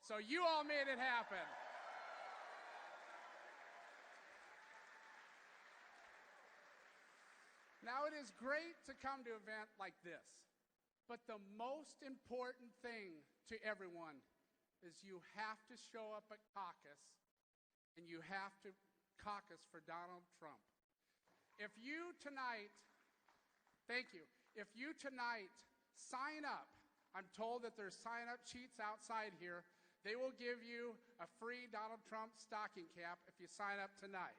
So you all made it happen. Now, it is great to come to an event like this, but the most important thing to everyone is you have to show up at caucus, and you have to caucus for Donald Trump. If you tonight, thank you, if you tonight sign up, I'm told that there's sign-up sheets outside here. They will give you a free Donald Trump stocking cap if you sign up tonight.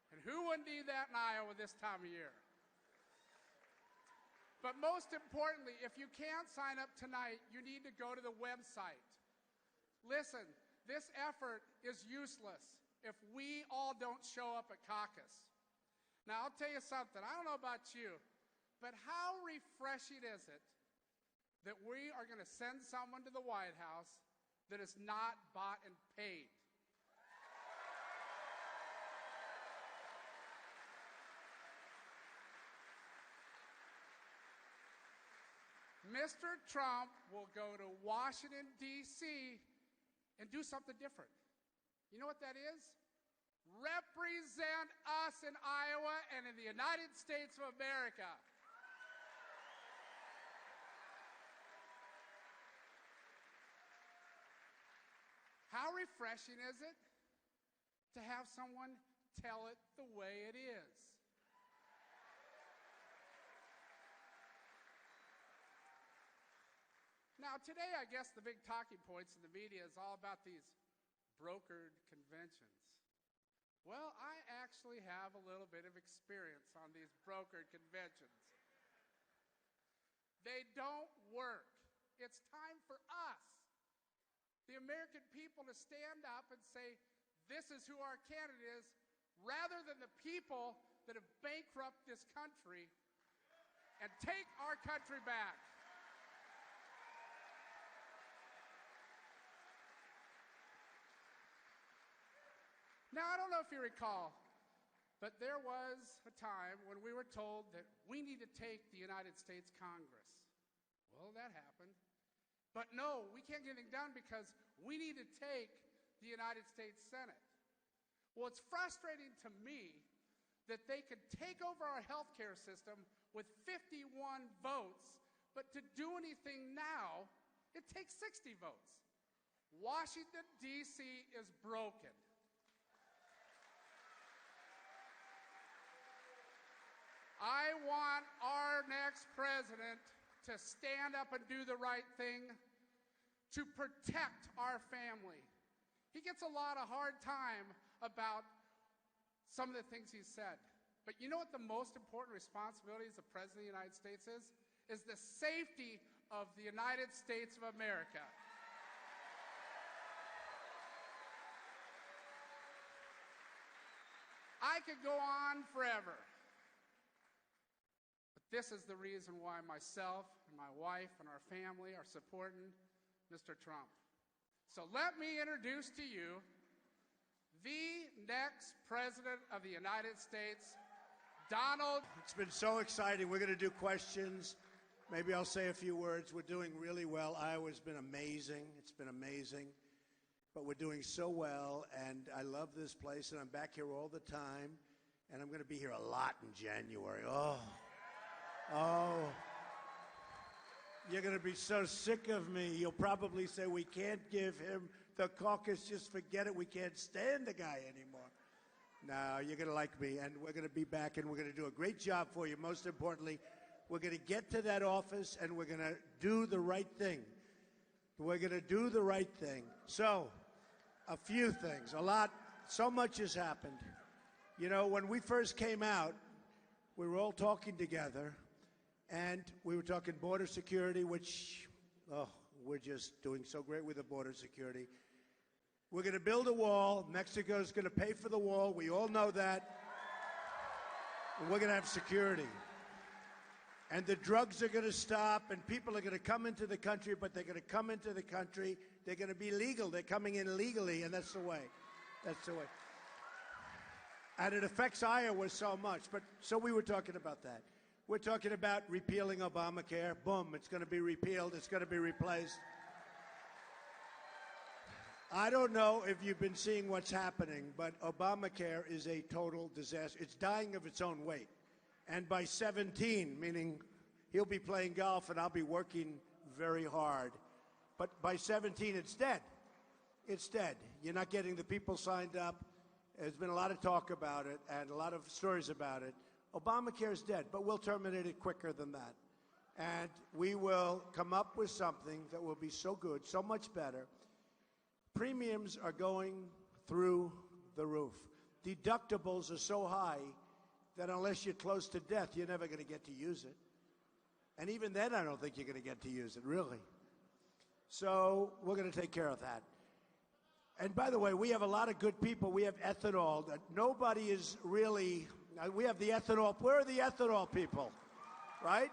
And who wouldn't need that in Iowa this time of year? But most importantly, if you can't sign up tonight, you need to go to the website. Listen, this effort is useless if we all don't show up at caucus. Now, I'll tell you something. I don't know about you, but how refreshing is it that we are going to send someone to the White House that is not bought and paid? Mr. Trump will go to Washington, D.C. and do something different. You know what that is? Represent us in Iowa and in the United States of America. How refreshing is it to have someone tell it the way it is? Now, today, I guess the big talking points in the media is all about these brokered conventions. Well, I actually have a little bit of experience on these brokered conventions. They don't work. It's time for us, the American people, to stand up and say, this is who our candidate is, rather than the people that have bankrupted this country and take our country back. Now, I don't know if you recall, but there was a time when we were told that we need to take the United States Congress. Well, that happened. But no, we can't get anything done because we need to take the United States Senate. Well, it's frustrating to me that they could take over our health care system with 51 votes, but to do anything now, it takes 60 votes. Washington, D.C. is broken. I want our next president to stand up and do the right thing to protect our family. He gets a lot of hard time about some of the things he said. But you know what the most important responsibility as the President of the United States is? Is the safety of the United States of America. I could go on forever. This is the reason why myself and my wife and our family are supporting Mr. Trump. So let me introduce to you the next President of the United States, Donald. It's been so exciting. We're going to do questions. Maybe I'll say a few words. We're doing really well. Iowa's been amazing. It's been amazing. But we're doing so well, and I love this place, and I'm back here all the time, and I'm going to be here a lot in January. Oh, you're going to be so sick of me. You'll probably say, we can't give him the caucus. Just forget it. We can't stand the guy anymore. No, you're going to like me, and we're going to be back, and we're going to do a great job for you. Most importantly, we're going to get to that office, and we're going to do the right thing. We're going to do the right thing. So, a few things. So much has happened. You know, when we first came out, we were all talking together. And we were talking border security, which, we're just doing so great with the border security. We're going to build a wall. Mexico's going to pay for the wall. We all know that. And we're going to have security. And the drugs are going to stop, and people are going to come into the country, but they're going to come into the country. They're going to be legal. They're coming in legally, and that's the way. That's the way. And it affects Iowa so much. So we were talking about that. We're talking about repealing Obamacare. Boom, it's going to be repealed. It's going to be replaced. I don't know if you've been seeing what's happening, but Obamacare is a total disaster. It's dying of its own weight. And by 17, meaning he'll be playing golf and I'll be working very hard. But by 17, it's dead. It's dead. You're not getting the people signed up. There's been a lot of talk about it and a lot of stories about it. Obamacare is dead, but we'll terminate it quicker than that. And we will come up with something that will be so good, so much better. Premiums are going through the roof. Deductibles are so high that unless you're close to death, you're never going to get to use it. And even then, I don't think you're going to get to use it, really. So we're going to take care of that. And by the way, we have a lot of good people. We have ethanol. Nobody is really, we have the ethanol. Where are the ethanol people, right?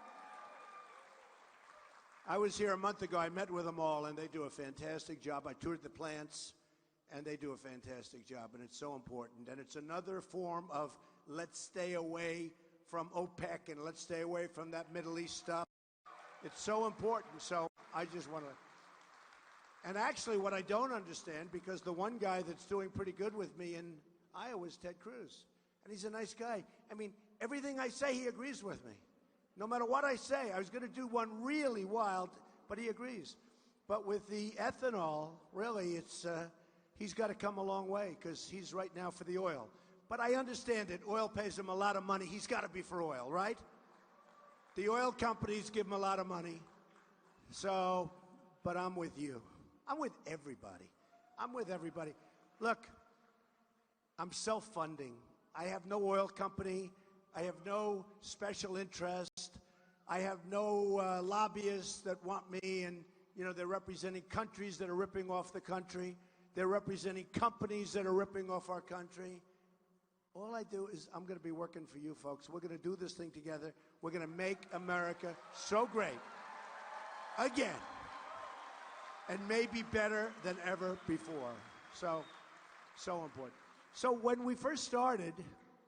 I was here a month ago. I met with them all, and they do a fantastic job. I toured the plants, and they do a fantastic job, and it's so important. And it's another form of let's stay away from OPEC and let's stay away from that Middle East stuff. It's so important. So I just want to. And actually, what I don't understand, because the one guy that's doing pretty good with me in Iowa is Ted Cruz, and he's a nice guy. I mean, everything I say, he agrees with me. No matter what I say, I was going to do one really wild, but he agrees. But with the ethanol, really, it's he's got to come a long way because he's right now for the oil. But I understand it. Oil pays him a lot of money. He's got to be for oil, right? The oil companies give him a lot of money. So, but I'm with you. I'm with everybody. I'm with everybody. Look, I'm self-funding. I have no oil company. I have no special interest. I have no lobbyists that want me, and they're representing countries that are ripping off the country. They're representing companies that are ripping off our country. All I do is I'm going to be working for you folks. We're going to do this thing together. We're going to make America so great again, and maybe better than ever before. So important. So when we first started,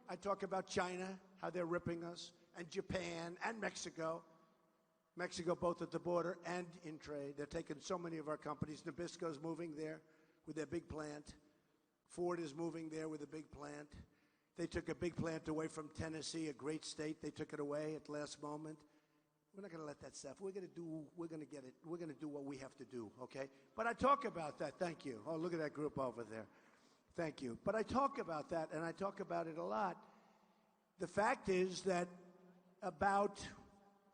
I talk about China, how they're ripping us, and Japan and Mexico. Mexico both at the border and in trade. They're taking so many of our companies. Nabisco's moving there with their big plant. Ford is moving there with a big plant. They took a big plant away from Tennessee, a great state. They took it away at the last moment. We're not going to let that stuff. We're going to get it. We're going to do what we have to do, okay? But I talk about that. Thank you. Oh, look at that group over there. Thank you. But I talk about that, and I talk about it a lot. The fact is that about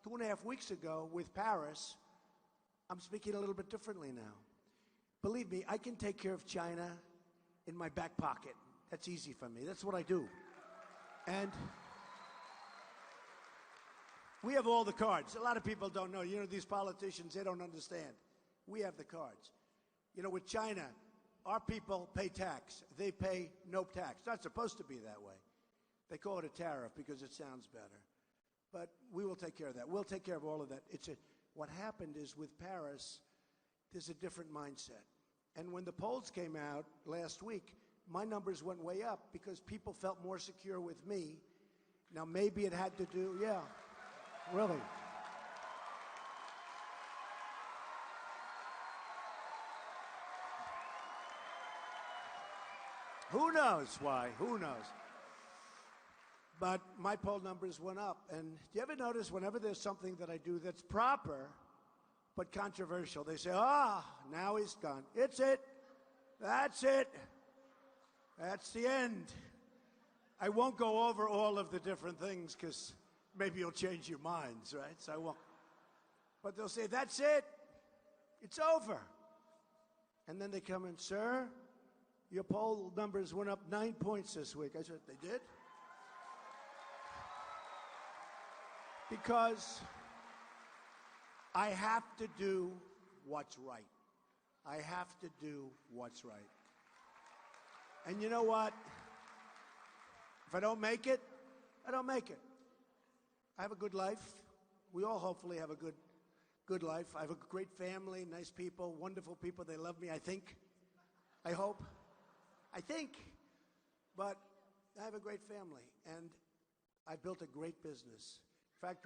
2.5 weeks ago with Paris, I'm speaking a little bit differently now. Believe me, I can take care of China in my back pocket. That's easy for me. That's what I do. And we have all the cards. A lot of people don't know. These politicians, they don't understand. We have the cards. With China, our people pay tax. They pay no tax. It's not supposed to be that way. They call it a tariff because it sounds better. But we will take care of that. We'll take care of all of that. What happened is with Paris, there's a different mindset. And when the polls came out last week, my numbers went way up because people felt more secure with me. Now, maybe it had to do, yeah, really. Who knows why? Who knows? But my poll numbers went up. And do you ever notice whenever there's something that I do that's proper but controversial, they say, now he's gone. It's it. That's it. That's the end. I won't go over all of the different things because maybe you'll change your minds, right? So I won't. But they'll say, that's it. It's over. And then they come in, sir, your poll numbers went up 9 points this week. I said, they did? Because I have to do what's right. I have to do what's right. And you know what? If I don't make it, I don't make it. I have a good life. We all hopefully have a good life. I have a great family, nice people, wonderful people. They love me, I think. I hope. I think. But I have a great family, and I built a great business. In fact,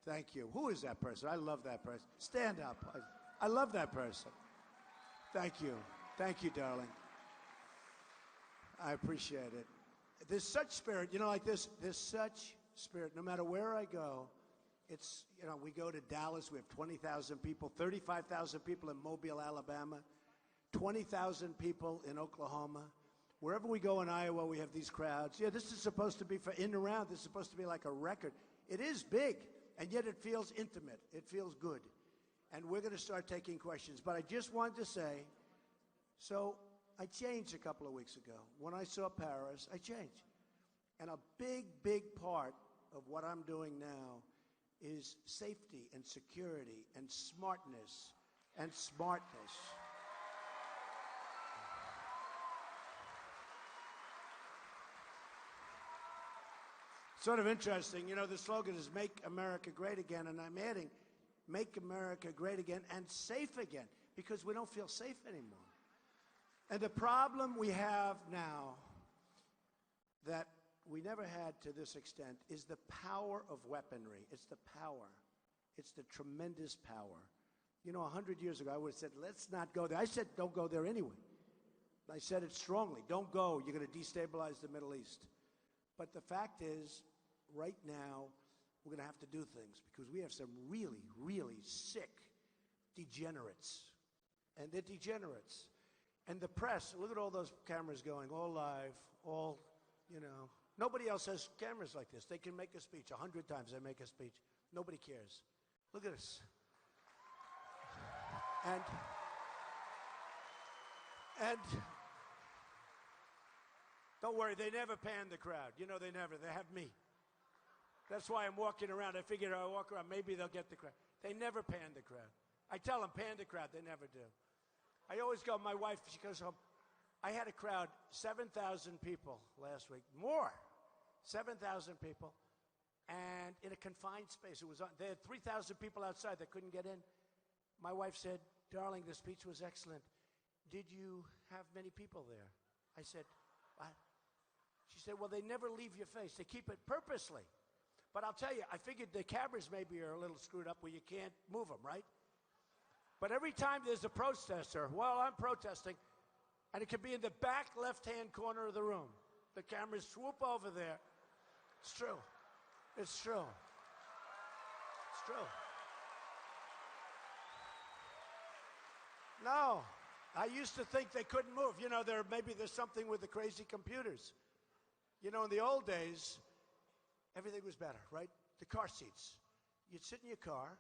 thank you. Who is that person? I love that person. Stand up. I love that person. Thank you. Thank you, darling. I appreciate it. There's such spirit, like this, there's such spirit. No matter where I go, it's, we go to Dallas, we have 20,000 people, 35,000 people in Mobile, Alabama, 20,000 people in Oklahoma. Wherever we go in Iowa, we have these crowds. Yeah, this is supposed to be for in and around. This is supposed to be like a record. It is big, and yet it feels intimate. It feels good. And we're going to start taking questions. But I just wanted to say, so I changed a couple of weeks ago. When I saw Paris, I changed. And a big, big part of what I'm doing now is safety and security and smartness and smartness. Sort of interesting, the slogan is Make America Great Again, and I'm adding Make America Great Again and safe again, because we don't feel safe anymore. And the problem we have now that we never had to this extent is the power of weaponry. It's the power. It's the tremendous power. 100 years ago, I would have said, let's not go there. I said, don't go there anyway. I said it strongly. Don't go. You're going to destabilize the Middle East. But the fact is, right now, we're going to have to do things because we have some really, really sick degenerates. And they're degenerates. And the press, look at all those cameras going, all live, all, Nobody else has cameras like this. They can make a speech 100 times. They make a speech. Nobody cares. Look at us. And don't worry, they never pan the crowd. They never. They have me. That's why I'm walking around. I figured I'll walk around. Maybe they'll get the crowd. They never pan the crowd. I tell them, pan the crowd. They never do. I always go, my wife, she goes home. I had a crowd, 7,000 people last week. More. 7,000 people. And in a confined space. They had 3,000 people outside that couldn't get in. My wife said, darling, the speech was excellent. Did you have many people there? I said, what? She said, well, they never leave your face. They keep it purposely. But I'll tell you, I figured the cameras maybe are a little screwed up where you can't move them, right? But every time there's a protester, well, I'm protesting, and it could be in the back left-hand corner of the room. The cameras swoop over there. It's true. It's true. It's true. No. I used to think they couldn't move. Maybe there's something with the crazy computers. In the old days, everything was better, right? The car seats. You'd sit in your car,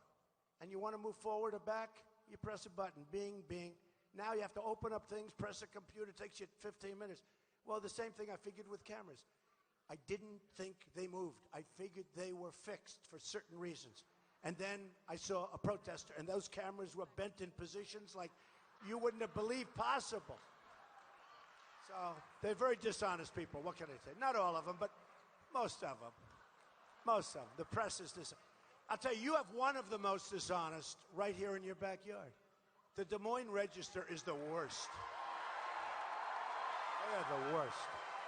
and you want to move forward or back, you press a button, bing, bing. Now you have to open up things, press a computer, it takes you 15 minutes. Well, the same thing I figured with cameras. I didn't think they moved. I figured they were fixed for certain reasons. And then I saw a protester, and those cameras were bent in positions like you wouldn't have believed possible. So they're very dishonest people. What can I say? Not all of them, but most of them. Most of them. The press is dishonest. I'll tell you, you have one of the most dishonest right here in your backyard. The Des Moines Register is the worst. They're the worst.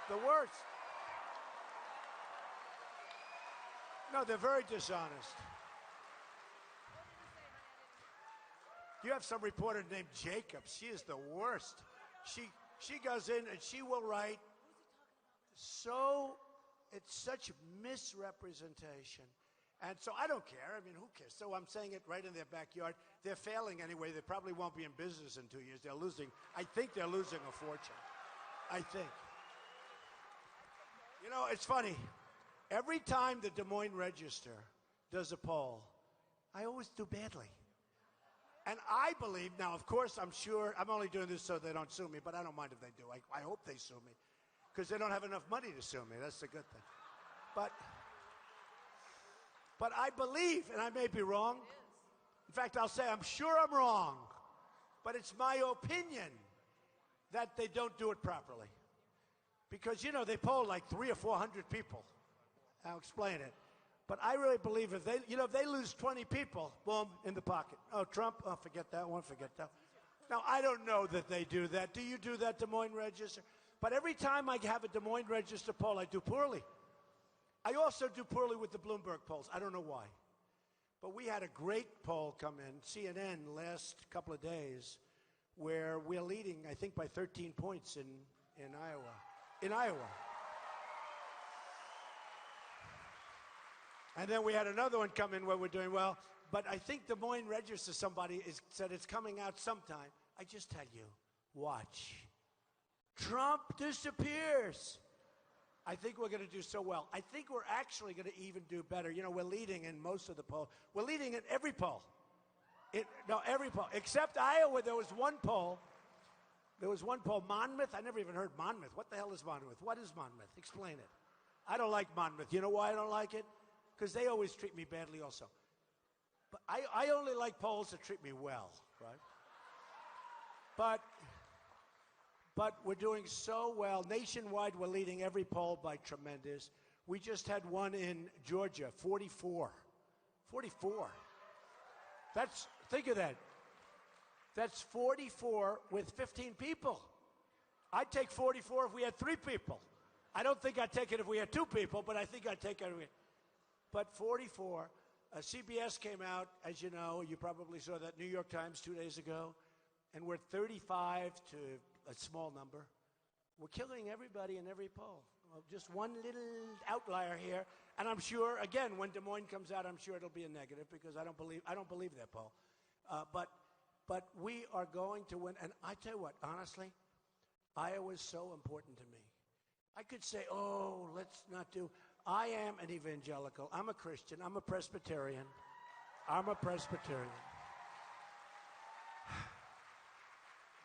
The worst. No, they're very dishonest. You have some reporter named Jacobs. She is the worst. She goes in and she will write it's such misrepresentation. And so I don't care. I mean, who cares? So I'm saying it right in their backyard. They're failing anyway. They probably won't be in business in 2 years. They're losing. I think they're losing a fortune. I think. It's funny. Every time the Des Moines Register does a poll, I always do badly. And I believe, now, of course, I'm sure, I'm only doing this so they don't sue me, but I don't mind if they do. I hope they sue me, because they don't have enough money to sue me. That's the good thing. But I believe, and I may be wrong. In fact, I'll say I'm sure I'm wrong, but it's my opinion that they don't do it properly. Because, they poll like 300 or 400 people. I'll explain it. But I really believe if they lose 20 people, boom, in the pocket. Oh, Trump, oh, forget that one, forget that. Now, I don't know that they do that. Do you do that, Des Moines Register? But every time I have a Des Moines Register poll, I do poorly. I also do poorly with the Bloomberg polls. I don't know why. But we had a great poll come in, CNN, last couple of days, where we're leading, I think, by 13 points in Iowa. In Iowa. And then we had another one come in where we're doing well. But I think Des Moines Register, said it's coming out sometime. I just tell you, watch. Trump disappears. I think we're going to do so well. I think we're actually going to even do better. You know, we're leading in most of the polls. We're leading in every poll. Every poll. Except Iowa, there was one poll. Monmouth? I never even heard Monmouth. What the hell is Monmouth? What is Monmouth? Explain it. I don't like Monmouth. You know why I don't like it? Because they always treat me badly also. But I only like polls that treat me well, right? But we're doing so well. Nationwide, we're leading every poll by tremendous. We just had one in Georgia, 44. 44. Think of that. That's 44 with 15 people. I'd take 44 if we had 3 people. I don't think I'd take it if we had 2 people, but I think I'd take it. But 44. CBS came out, as you know, you probably saw that, New York Times 2 days ago, and we're 35 to a small number. We're killing everybody in every poll. Just one little outlier here, and I'm sure, again, when Des Moines comes out, I'm sure it'll be a negative because I don't believe that poll. But we are going to win, and I tell you what, honestly, Iowa's so important to me. I could say, oh, let's not do. I am an evangelical. I'm a Christian. I'm a Presbyterian.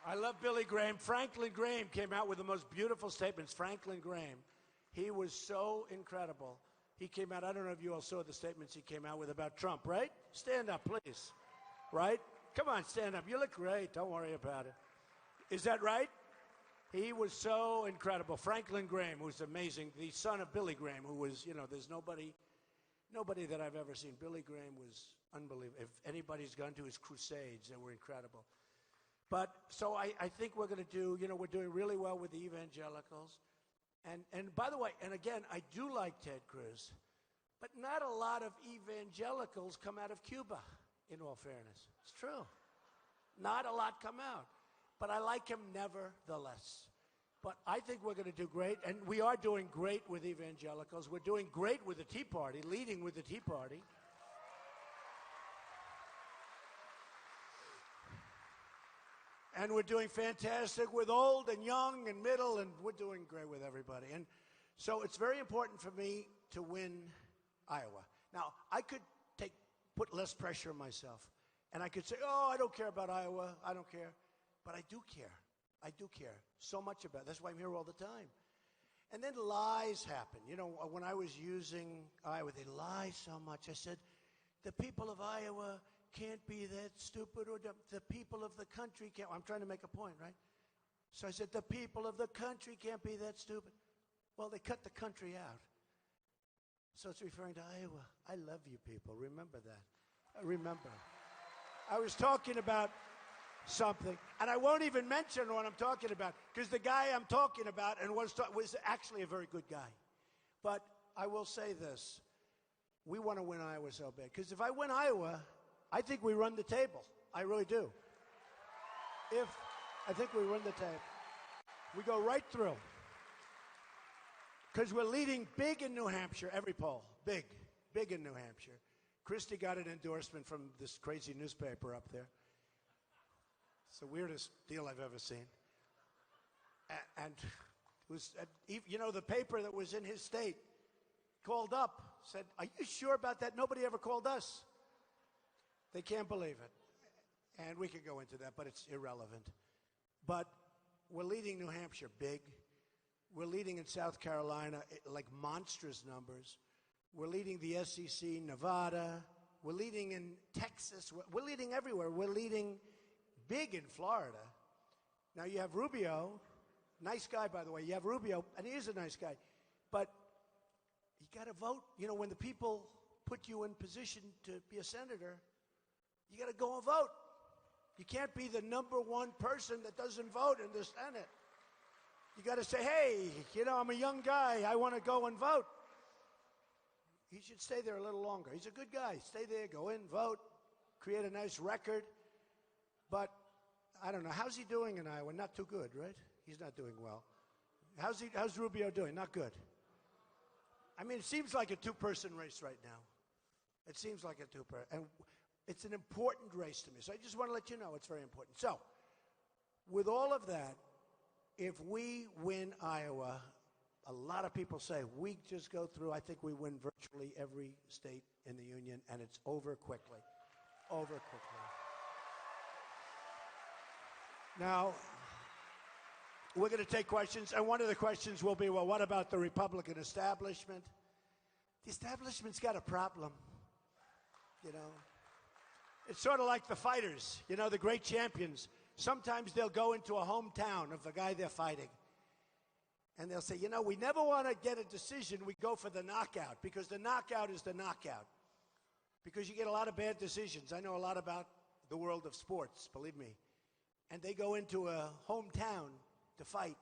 I love Billy Graham. Franklin Graham came out with the most beautiful statements. Franklin Graham. He was so incredible. He came out, I don't know if you all saw the statements he came out with about Trump, right? Stand up, please. Right? Come on, stand up. You look great. Don't worry about it. Is that right? He was so incredible. Franklin Graham, who's amazing, the son of Billy Graham, who was, there's nobody that I've ever seen. Billy Graham was unbelievable. If anybody's gone to his crusades, they were incredible. But so I think we're going to do, we're doing really well with the evangelicals. And by the way, and again, I do like Ted Cruz, but not a lot of evangelicals come out of Cuba, in all fairness. It's true. Not a lot come out. But I like him nevertheless. But I think we're going to do great, and we are doing great with evangelicals. We're doing great with the Tea Party, leading with the Tea Party. And we're doing fantastic with old and young and middle, and we're doing great with everybody. And so it's very important for me to win Iowa. Now, I could put less pressure on myself, and I could say, oh, I don't care about Iowa. I don't care. But I do care. I do care so much about it. That's why I'm here all the time. And then lies happen. When I was using Iowa, they lie so much. I said, the people of Iowa can't be that stupid or dumb. The people of the country can't. I'm trying to make a point, right? So I said, the people of the country can't be that stupid. Well, they cut the country out. So it's referring to Iowa. I love you people. Remember that. Remember. I was talking about something, and I won't even mention what I'm talking about because the guy I'm talking about and was actually a very good guy. But I will say this. We want to win Iowa so bad because if I win Iowa, I think we run the table. I really do. I think we run the table. We go right through. Because we're leading big in New Hampshire, every poll. Big in New Hampshire. Christie got an endorsement from this crazy newspaper up there. It's the weirdest deal I've ever seen. And it was, the paper that was in his state called up, said, are you sure about that? Nobody ever called us. They can't believe it. And we could go into that, but it's irrelevant. But we're leading New Hampshire big. We're leading in South Carolina, like monstrous numbers. We're leading the SEC, Nevada. We're leading in Texas. We're leading everywhere. We're leading big in Florida. Now you have Rubio, nice guy, by the way. You have Rubio, and he is a nice guy. But you got to vote. When the people put you in position to be a senator, you got to go and vote. You can't be the number one person that doesn't vote in the Senate. You got to say, hey, I'm a young guy. I want to go and vote. He should stay there a little longer. He's a good guy. Stay there, go in, vote, create a nice record. But I don't know. How's he doing in Iowa? Not too good, right? He's not doing well. How's Rubio doing? Not good. I mean, it seems like a two-person race right now. It seems like a two-person. And it's an important race to me. So I just want to let you know it's very important. So, with all of that, if we win Iowa, a lot of people say we just go through, I think we win virtually every state in the union, and it's over quickly. Over quickly. Now, we're going to take questions, and one of the questions will be, well, what about the Republican establishment? The establishment's got a problem, you know. It's sort of like the fighters, you know, the great champions. Sometimes they'll go into a hometown of the guy they're fighting, and they'll say, you know, we never want to get a decision. We go for the knockout, because the knockout is the knockout, because you get a lot of bad decisions. I know a lot about the world of sports, believe me. And they go into a hometown to fight,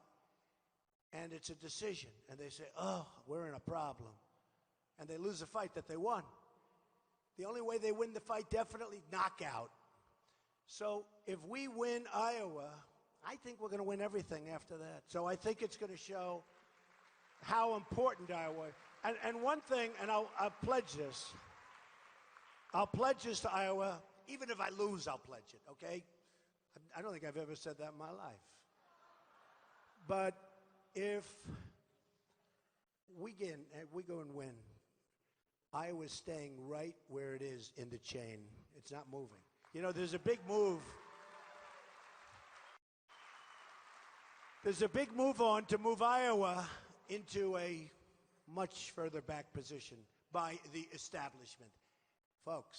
and it's a decision. And they say, oh, we're in a problem. And they lose a fight that they won. The only way they win the fight, definitely knockout. So if we win Iowa, I think we're going to win everything after that. So I think it's going to show how important Iowa is. And one thing, and I'll pledge this. I'll pledge this to Iowa. Even if I lose, I'll pledge it, okay? I don't think I've ever said that in my life. But if we go and win, Iowa's staying right where it is in the chain. It's not moving. You know, there's a big move. There's a big move on to move Iowa into a much further back position by the establishment. Folks,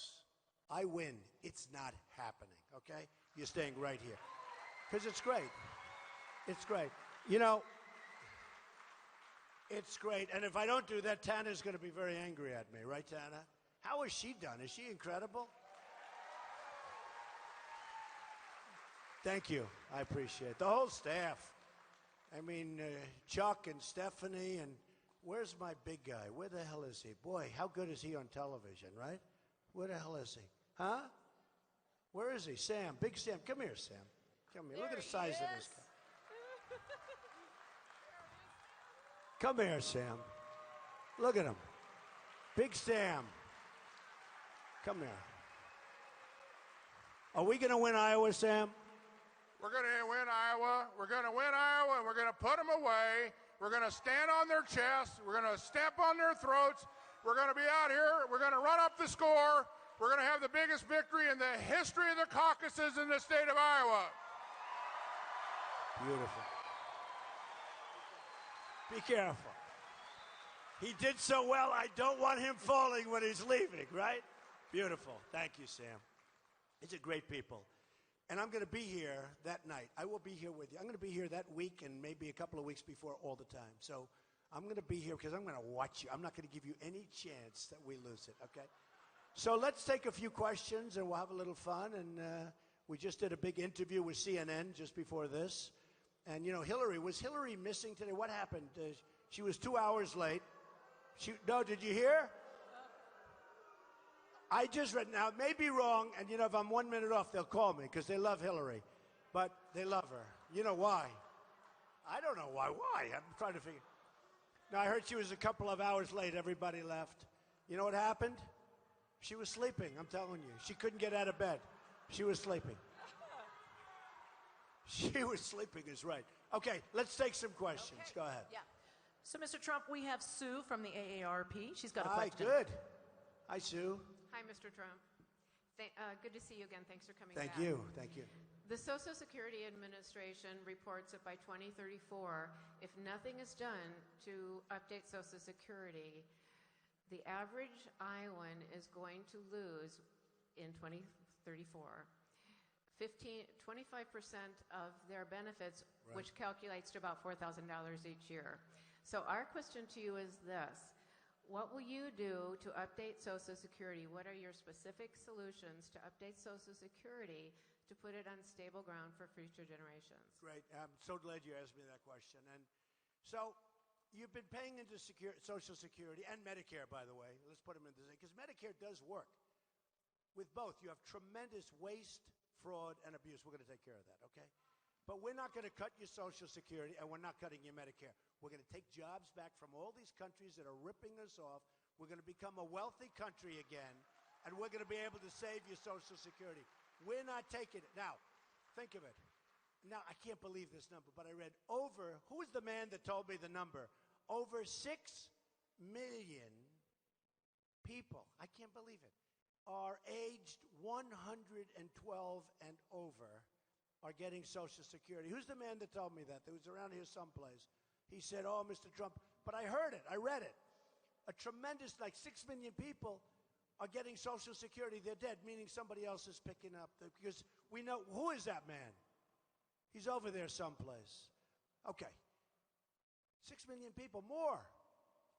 I win. It's not happening, okay? You're staying right here. Because it's great. It's great. You know, it's great. And if I don't do that, Tana's going to be very angry at me. Right, Tana? How has she done? Is she incredible? Thank you. I appreciate it. The whole staff. I mean, Chuck and Stephanie, and where's my big guy? Where the hell is he? Boy, how good is he on television, right? Where the hell is he? Huh? Where is he? Sam. Big Sam. Come here, Sam. Come here. Look at the size of this guy. Come here, Sam. Look at him. Big Sam. Come here. Are we going to win Iowa, Sam? We're going to win Iowa. We're going to win Iowa, and we're going to put them away. We're going to stand on their chests. We're going to step on their throats. We're going to be out here. We're going to run up the score. We're going to have the biggest victory in the history of the caucuses in the state of Iowa. Beautiful. Be careful. He did so well, I don't want him falling when he's leaving, right? Beautiful. Thank you, Sam. These are great people. And I'm going to be here that night. I will be here with you. I'm going to be here that week and maybe a couple of weeks before all the time. So I'm going to be here because I'm going to watch you. I'm not going to give you any chance that we lose it, okay? So let's take a few questions and we'll have a little fun. And we just did a big interview with CNN just before this. And, you know, was Hillary missing today? What happened? She was 2 hours late. No, did you hear? I just read, now it may be wrong, and you know, if I'm 1 minute off, they'll call me because they love Hillary. But they love her. You know why? I don't know why. I'm trying to figure. Now, I heard she was a couple of hours late. Everybody left. You know what happened? She was sleeping, I'm telling you. She couldn't get out of bed. She was sleeping. She was sleeping is right. Okay, let's take some questions. Okay. Go ahead. Yeah. So, Mr. Trump, we have Sue from the AARP. She's got a Hi, question. good. Hi, Sue. Hi, Mr. Trump. Good to see you again. Thanks for coming Thank back. you. Thank you. The Social Security Administration reports that by 2034, if nothing is done to update Social Security, the average Iowan is going to lose in 2034 25% of their benefits, Right. which calculates to about $4,000 each year. So our question to you is this. What will you do to update Social Security? What are your specific solutions to update Social Security to put it on stable ground for future generations? Great. I'm so glad you asked me that question. And so you've been paying into Social Security and Medicare, by the way. Let's put them in the same, because Medicare does work. With both, you have tremendous waste, fraud, and abuse. We're going to take care of that, okay? But we're not going to cut your Social Security, and we're not cutting your Medicare. We're going to take jobs back from all these countries that are ripping us off. We're going to become a wealthy country again, and we're going to be able to save your Social Security. We're not taking it. Now, think of it. Now, I can't believe this number, but I read who was the man that told me the number? Over 6 million people, I can't believe it, are aged 112 and over are getting Social Security. Who's the man that told me that? That was around here someplace. He said, oh, Mr. Trump, but I heard it, I read it. A tremendous, like 6 million people are getting Social Security. They're dead, meaning somebody else is picking up. Because we know, who is that man? He's over there someplace. Okay. 6 million people, more.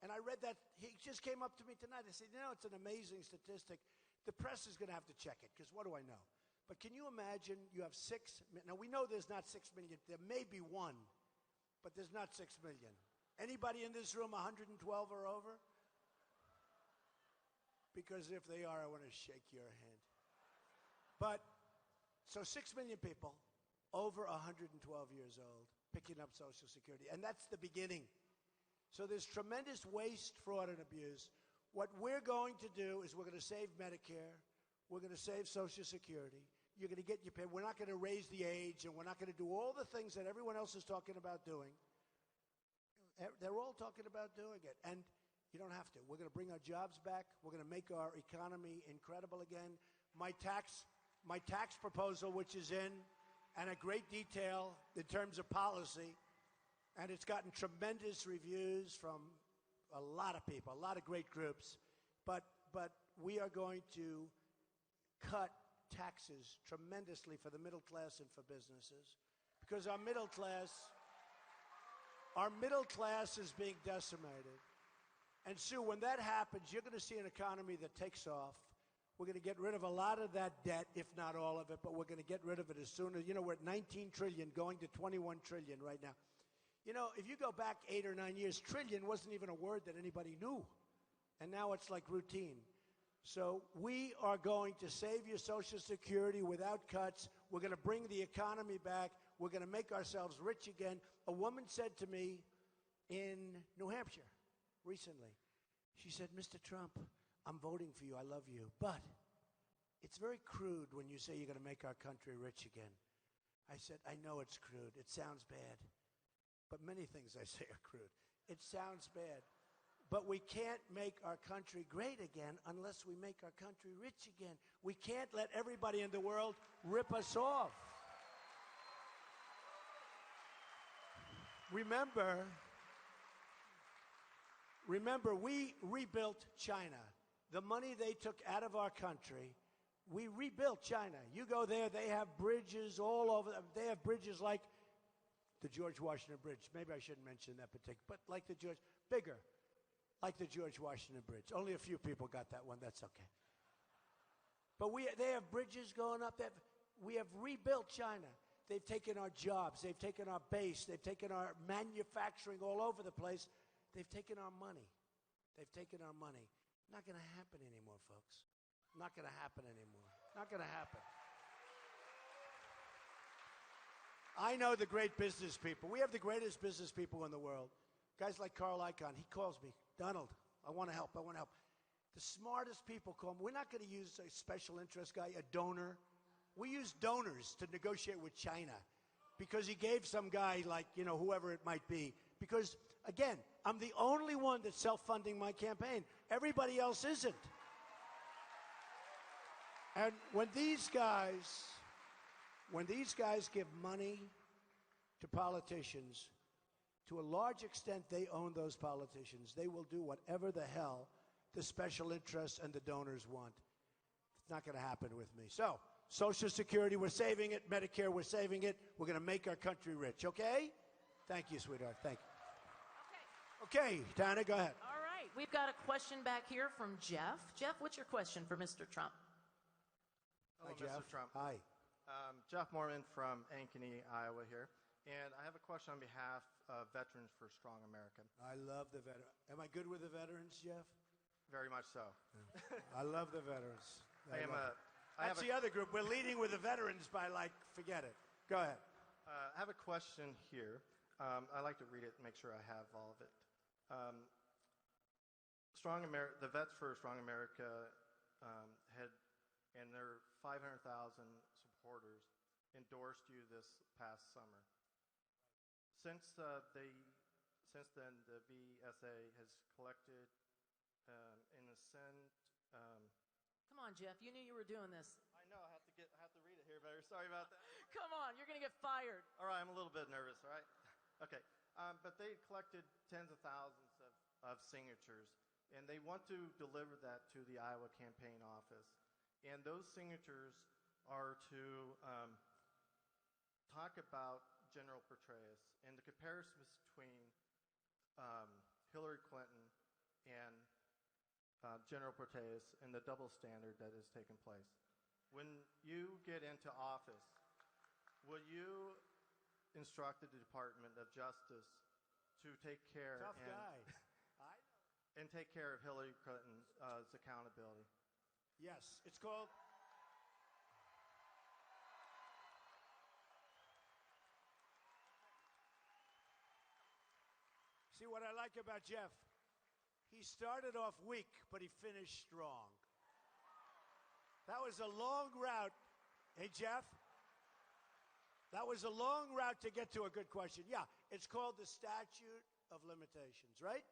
And I read that, he just came up to me tonight. I said, you know, it's an amazing statistic. The press is going to have to check it, because what do I know? But can you imagine you have 6 million? Now, we know there's not 6 million. There may be one, but there's not 6 million. Anybody in this room 112 or over? Because if they are, I want to shake your hand. But, so 6 million people over 112 years old picking up Social Security. And that's the beginning. So there's tremendous waste, fraud, and abuse. What we're going to do is we're going to save Medicare. We're going to save Social Security. You're going to get your pay. We're not going to raise the age, and we're not going to do all the things that everyone else is talking about doing. They're all talking about doing it. And you don't have to. We're going to bring our jobs back. We're going to make our economy incredible again. My tax proposal, which is in, and a great detail in terms of policy, and it's gotten tremendous reviews from a lot of people, a lot of great groups. But we are going to cut taxes tremendously for the middle class and for businesses, because our middle class is being decimated. And Sue, when that happens, you're going to see an economy that takes off. We're going to get rid of a lot of that debt, if not all of it, but we're going to get rid of it as soon as, we're at 19 trillion, going to 21 trillion right now. If you go back 8 or 9 years, trillion wasn't even a word that anybody knew. And now it's like routine. So we are going to save your Social Security without cuts. We're going to bring the economy back. We're going to make ourselves rich again. A woman said to me in New Hampshire recently, she said, Mr. Trump, I'm voting for you. I love you. But it's very crude when you say you're going to make our country rich again. I said, I know it's crude. It sounds bad. But many things I say are crude. It sounds bad. But we can't make our country great again unless we make our country rich again. We can't let everybody in the world rip us off. Remember, we rebuilt China. The money they took out of our country, we rebuilt China. You go there, they have bridges all over. They have bridges like the George Washington Bridge. Maybe I shouldn't mention that particular, but like the bigger, like the George Washington Bridge. Only a few people got that one. That's okay. But they have bridges going up there. We have rebuilt China. They've taken our jobs. They've taken our base. They've taken our manufacturing all over the place. They've taken our money. They've taken our money. Not going to happen anymore, folks. Not going to happen anymore. Not going to happen. I know the great business people. We have the greatest business people in the world. Guys like Carl Icahn, he calls me, Donald, I want to help. I want to help. The smartest people call me. We're not going to use a special interest guy, a donor. We use donors to negotiate with China because he gave some guy like, whoever it might be. Because, again, I'm the only one that's self-funding my campaign. Everybody else isn't. And when these guys give money to politicians, to a large extent, they own those politicians. They will do whatever the hell the special interests and the donors want. It's not going to happen with me. So, Social Security, we're saving it. Medicare, we're saving it. We're going to make our country rich, okay? Thank you, sweetheart. Thank you. Okay, Tana, go ahead. All right. We've got a question back here from Jeff. Jeff, what's your question for Mr. Trump? Hello, Hi, Jeff. Mr. Trump. Hi. Jeff Mormon from Ankeny, Iowa here. And I have a question on behalf of Veterans for Strong America. I love the veterans. Am I good with the veterans, Jeff? Very much so. I love the veterans. I am a That's the other group. We're leading with the veterans by, like, forget it. Go ahead. I have a question here. I like to read it and make sure I have all of it. The Vets for Strong America had, and their 500,000 supporters endorsed you this past summer. Since then, the VSA has collected in the Senate. Come on, Jeff. You knew you were doing this. I know. I have to read it here better. Sorry about that. Come on. You're going to get fired. All right. I'm a little bit nervous. All right. Okay. But they collected tens of thousands of signatures, and they want to deliver that to the Iowa campaign office. And those signatures are to talk about General Petraeus and the comparisons between Hillary Clinton and General Petraeus and the double standard that has taken place. When you get into office, will you instruct the Department of Justice to take care Tough guy. and take care of Hillary Clinton's accountability? Yes. It's called... See, what I like about Jeff, he started off weak, but he finished strong. That was a long route. Hey, Jeff? That was a long route to get to a good question. Yeah, it's called the Statute of Limitations, right?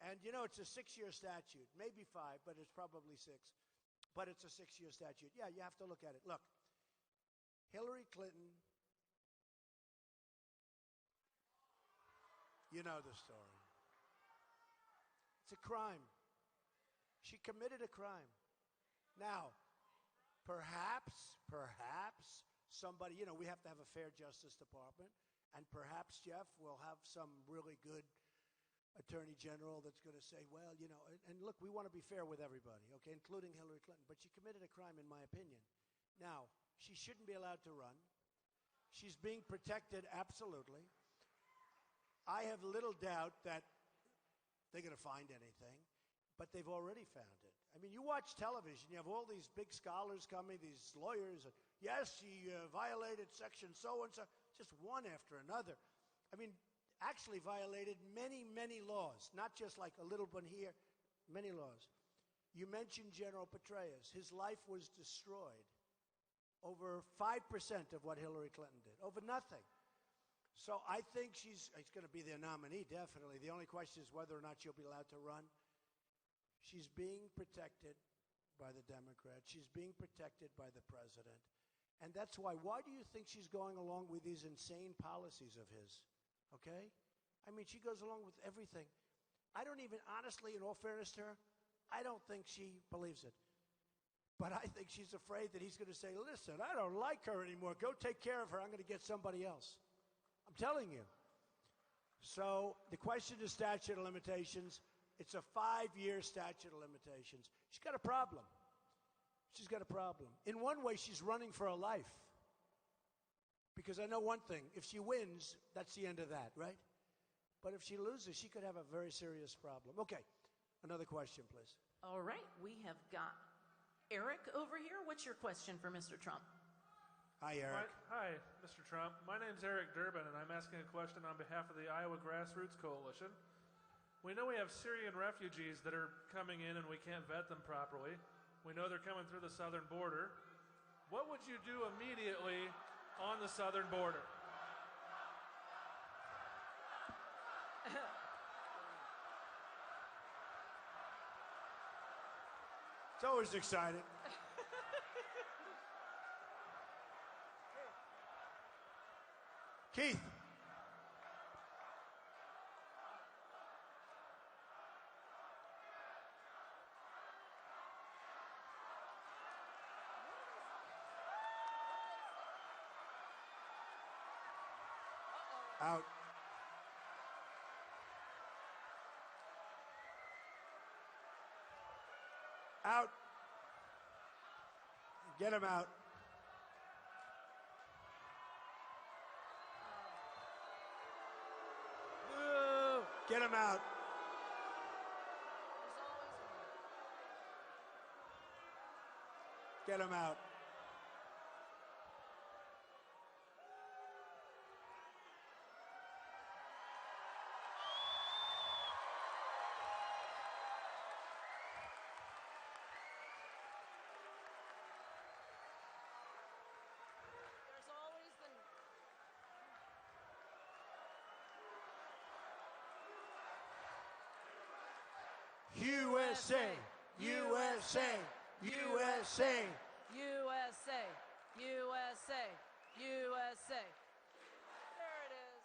And, you know, it's a 6-year statute. Maybe 5, but it's probably 6. But it's a 6-year statute. Yeah, you have to look at it. Look, Hillary Clinton, you know the story. It's a crime. She committed a crime. Now, perhaps somebody, you know, we have to have a fair Justice Department, and perhaps, Jeff, we'll have some really good Attorney General that's going to say, well, you know, and look, we want to be fair with everybody, okay, including Hillary Clinton, but she committed a crime, in my opinion. Now, she shouldn't be allowed to run. She's being protected, absolutely. I have little doubt that they're going to find anything, but they've already found it. I mean, you watch television, you have all these big scholars coming, these lawyers, and yes, she violated section so-and-so, just one after another. I mean, actually violated many, many laws, not just like a little one here, many laws. You mentioned General Petraeus. His life was destroyed. Over 5% of what Hillary Clinton did, over nothing. So I think she's going to be their nominee, definitely. The only question is whether or not she'll be allowed to run. She's being protected by the Democrats. She's being protected by the president. And that's why do you think she's going along with these insane policies of his? Okay? I mean, she goes along with everything. I don't even, honestly, in all fairness to her, I don't think she believes it. But I think she's afraid that he's going to say, listen, I don't like her anymore. Go take care of her. I'm going to get somebody else. I'm telling you. So the question is statute of limitations. It's a 5-year statute of limitations. She's got a problem. She's got a problem. In one way, she's running for her life. Because I know one thing. If she wins, that's the end of that, right? But if she loses, she could have a very serious problem. Okay. Another question, please. All right. We have got Eric over here. What's your question for Mr. Trump? Hi, Eric. Hi, Mr. Trump. My name's Eric Durbin, and I'm asking a question on behalf of the Iowa Grassroots Coalition. We know we have Syrian refugees that are coming in and we can't vet them properly. We know they're coming through the southern border. What would you do immediately on the southern border? It's always exciting. Keith. Out. Out. Get him out. Get him out. Get him out. USA, USA, USA. USA, USA, USA. There it is.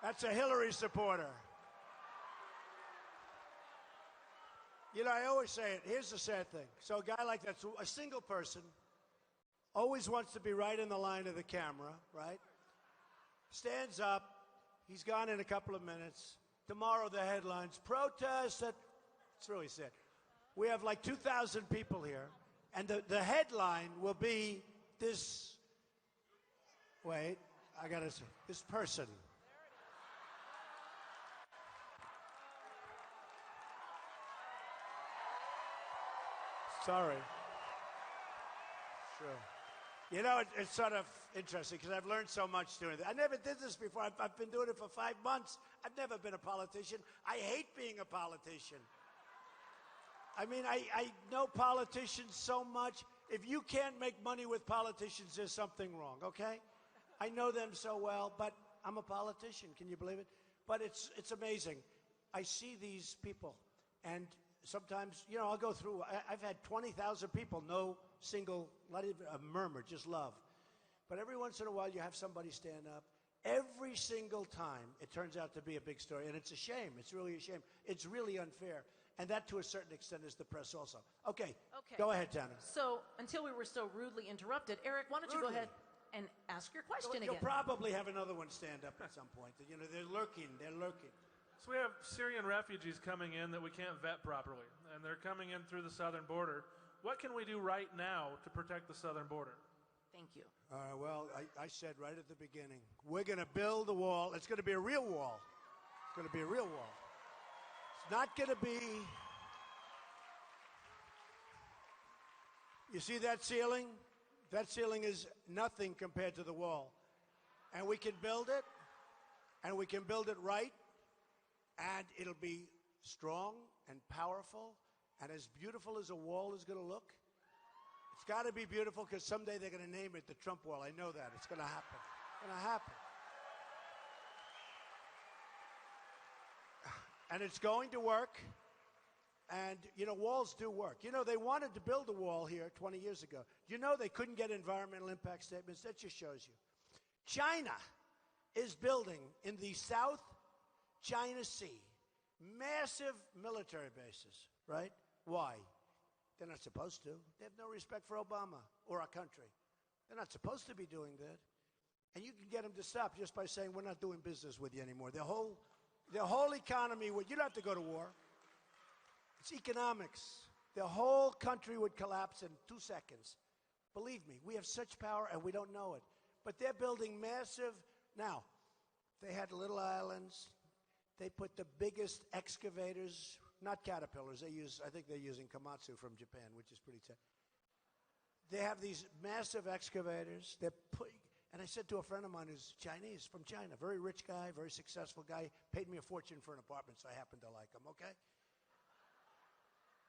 That's a Hillary supporter. You know, I always say it. Here's the sad thing. So a guy like that's a single person, always wants to be right in the line of the camera, right? Stands up. He's gone in a couple of minutes. Tomorrow the headlines, protest at, it's really sad. We have like 2,000 people here, and the headline will be this, wait, I gotta say, this person. Sorry. Sure. You know, it's sort of interesting because I've learned so much doing it. I never did this before. I've been doing it for 5 months. I've never been a politician. I hate being a politician. I mean, I know politicians so much. If you can't make money with politicians, there's something wrong, okay? I know them so well, but I'm a politician. Can you believe it? But it's amazing. I see these people, and sometimes, you know, I'll go through. I've had 20,000 people, no single, not even a murmur, just love. But every once in a while, you have somebody stand up. Every single time, it turns out to be a big story, and it's a shame. It's really a shame. It's really unfair. And that, to a certain extent, is the press also. Okay. Go ahead, Tana. So, until we were so rudely interrupted, Eric, why don't you go ahead and ask your question again? You'll probably have another one stand up at some point. You know, they're lurking. So we have Syrian refugees coming in that we can't vet properly, and they're coming in through the southern border. What can we do right now to protect the southern border? Thank you. Well, I said right at the beginning, we're going to build a wall. It's going to be a real wall. It's going to be a real wall. It's not going to be... You see that ceiling? That ceiling is nothing compared to the wall. And we can build it, and we can build it right, and it'll be strong and powerful and as beautiful as a wall is going to look. It's got to be beautiful because someday they're going to name it the Trump Wall. I know that. It's going to happen. It's going to happen. And it's going to work. And, you know, walls do work. You know, they wanted to build a wall here 20 years ago. You know they couldn't get environmental impact statements. That just shows you. China is building in the South China Sea massive military bases, right? Why? They're not supposed to. They have no respect for Obama or our country. They're not supposed to be doing that. And you can get them to stop just by saying, we're not doing business with you anymore. Their whole economy would, you don't have to go to war. It's economics. The whole country would collapse in 2 seconds. Believe me, we have such power and we don't know it. But they're building massive, now, they had little islands. They put the biggest excavators, not Caterpillars, I think they're using Komatsu from Japan, which is pretty tough. They have these massive excavators. And I said to a friend of mine who's Chinese, from China, very rich guy, very successful guy, paid me a fortune for an apartment, so I happen to like him, okay?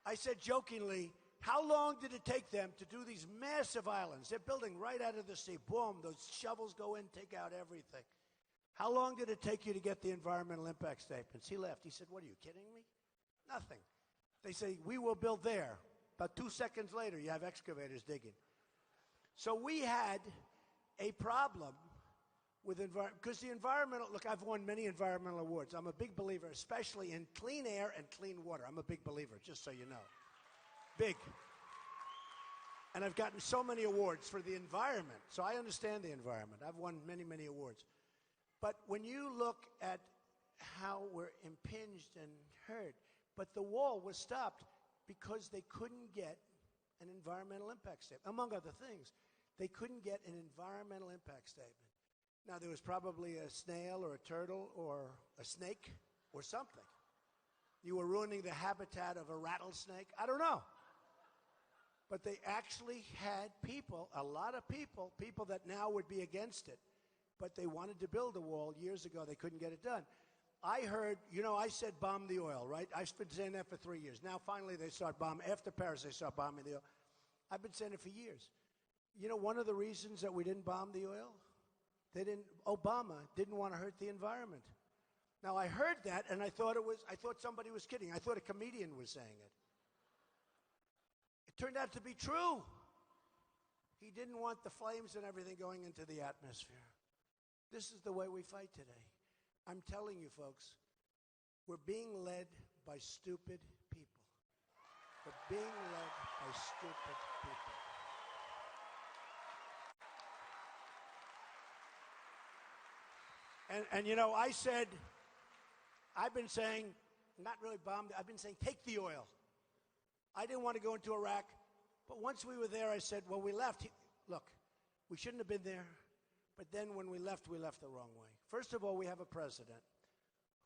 I said jokingly, how long did it take them to do these massive islands? They're building right out of the sea. Boom, those shovels go in, take out everything. How long did it take you to get the environmental impact statements? He left. He said, what, are you kidding me? Nothing. They say, we will build there. About 2 seconds later, you have excavators digging. So we had a problem with environment, because the environmental, look, I've won many environmental awards. I'm a big believer, especially in clean air and clean water. I'm a big believer, just so you know. Big. And I've gotten so many awards for the environment, so I understand the environment. I've won many, many awards. But when you look at how we're impinged and hurt, but the wall was stopped because they couldn't get an environmental impact statement, among other things. They couldn't get an environmental impact statement. Now, there was probably a snail or a turtle or a snake or something. You were ruining the habitat of a rattlesnake. I don't know. But they actually had people, a lot of people that now would be against it. But they wanted to build a wall years ago. They couldn't get it done. I heard, you know, I said bomb the oil, right? I've been saying that for 3 years. Now, finally, they start bombing. After Paris, they start bombing the oil. I've been saying it for years. You know, one of the reasons that we didn't bomb the oil? Obama didn't want to hurt the environment. Now, I heard that, and I thought somebody was kidding. I thought a comedian was saying it. It turned out to be true. He didn't want the flames and everything going into the atmosphere. This is the way we fight today. I'm telling you, folks, we're being led by stupid people. We're being led by stupid people. And you know, I've been saying, not really bombed, I've been saying, take the oil. I didn't want to go into Iraq, but once we were there, I said, well, we left. Look, we shouldn't have been there, but then when we left the wrong way. First of all, we have a president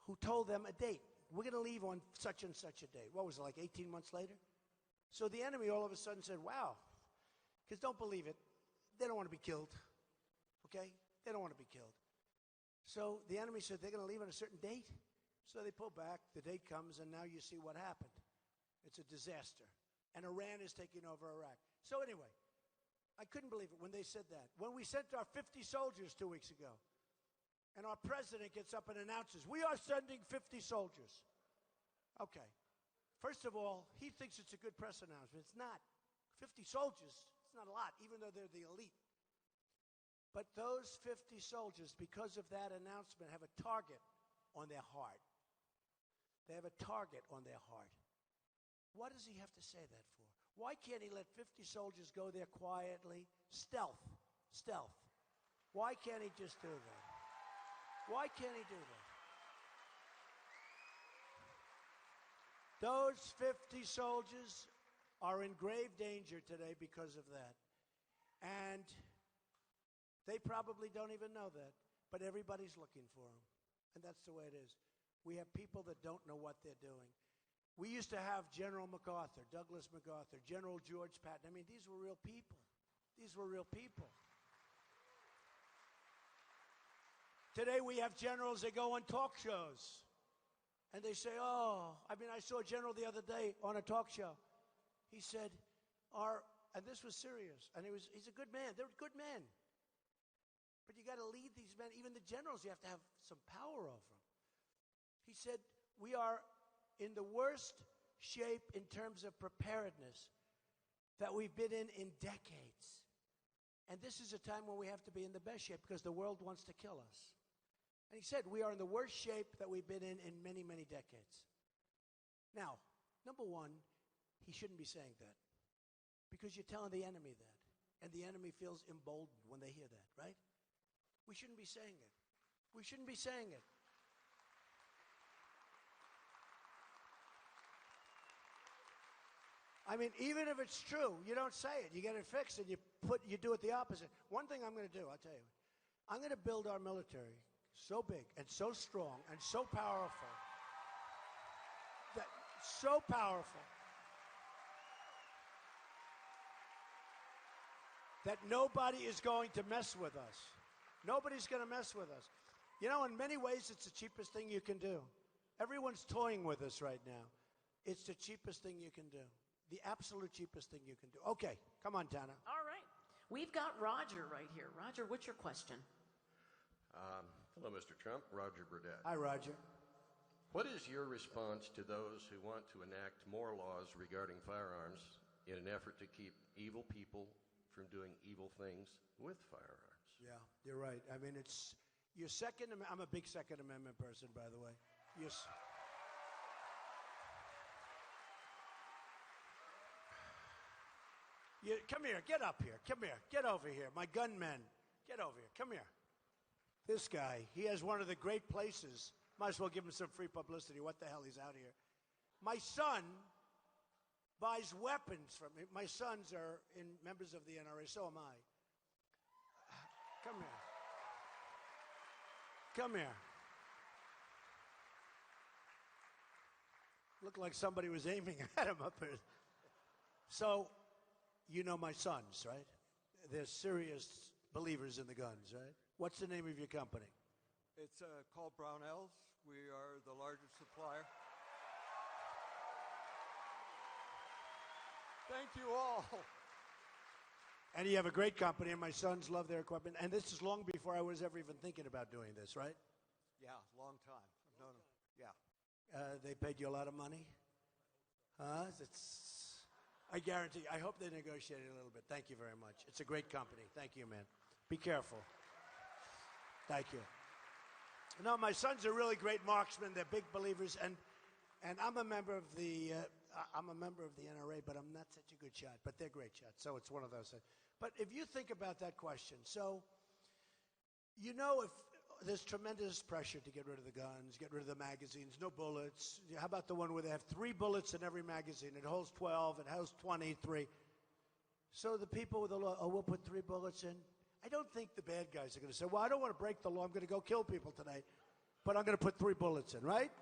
who told them a date. We're going to leave on such and such a date. What was it, like 18 months later? So the enemy all of a sudden said, wow, because don't believe it, they don't want to be killed, okay? They don't want to be killed. So the enemy said they're going to leave on a certain date. So they pull back, the date comes, and now you see what happened. It's a disaster. And Iran is taking over Iraq. So anyway, I couldn't believe it when they said that. When we sent our 50 soldiers 2 weeks ago, and our president gets up and announces, we are sending 50 soldiers. Okay. First of all, he thinks it's a good press announcement. It's not. 50 soldiers, it's not a lot, even though they're the elite. But those 50 soldiers, because of that announcement, have a target on their heart. They have a target on their heart. What does he have to say that for? Why can't he let 50 soldiers go there quietly? Stealth. Why can't he just do that? Why can't he do that? Those 50 soldiers are in grave danger today because of that. And they probably don't even know that, but everybody's looking for them. And that's the way it is. We have people that don't know what they're doing. We used to have General MacArthur, Douglas MacArthur, General George Patton. I mean, these were real people. Today we have generals that go on talk shows. And they say, I saw a general the other day on a talk show. He said, and this was serious, and he's a good man. They're good men. But you got to lead these men, even the generals, you have to have some power over them. He said, we are in the worst shape in terms of preparedness that we've been in decades. And this is a time when we have to be in the best shape because the world wants to kill us. And he said, we are in the worst shape that we've been in many, many decades. Now, number one, he shouldn't be saying that because you're telling the enemy that. And the enemy feels emboldened when they hear that, right? We shouldn't be saying it. We shouldn't be saying it. I mean, even if it's true, you don't say it. You get it fixed and you do it the opposite. One thing I'm going to do, I'll tell you. I'm going to build our military so big and so strong and so powerful that nobody is going to mess with us. Nobody's going to mess with us. You know, in many ways, it's the cheapest thing you can do. Everyone's toying with us right now. It's the cheapest thing you can do. The absolute cheapest thing you can do. Okay, come on, Tana. All right. We've got Roger right here. Roger, what's your question? Hello, Mr. Trump. Roger Burdett. Hi, Roger. What is your response to those who want to enact more laws regarding firearms in an effort to keep evil people from doing evil things with firearms? Yeah, you're right. I mean, it's your Second Amendment. I'm a big Second Amendment person, by the way. Yes. Come here. Get up here. Come here. Get over here. My gunmen. Get over here. Come here. This guy, he has one of the great places. Might as well give him some free publicity. What the hell, he's out here. My son buys weapons from me. My sons are members of the NRA, so am I. Come here. Come here. Looked like somebody was aiming at him up here. So, you know my sons, right? They're serious believers in the guns, right? What's the name of your company? It's called Brownells. We are the largest supplier. Thank you all. And you have a great company, and my sons love their equipment. And this is long before I was ever even thinking about doing this, right? Yeah, long time. No. Yeah. They paid you a lot of money? Huh? I guarantee. I hope they negotiated a little bit. Thank you very much. It's a great company. Thank you, man. Be careful. Thank you. No, my sons are really great marksmen. They're big believers, and I'm a member of the NRA, but I'm not such a good shot. But they're great shots, so it's one of those things. But if you think about that question, so you know, if there's tremendous pressure to get rid of the guns, get rid of the magazines, no bullets. How about the one where they have 3 bullets in every magazine? It holds 12, it holds 23. So the people with the law, we'll put 3 bullets in. I don't think the bad guys are going to say, well, I don't want to break the law. I'm going to go kill people tonight, but I'm going to put 3 bullets in, right?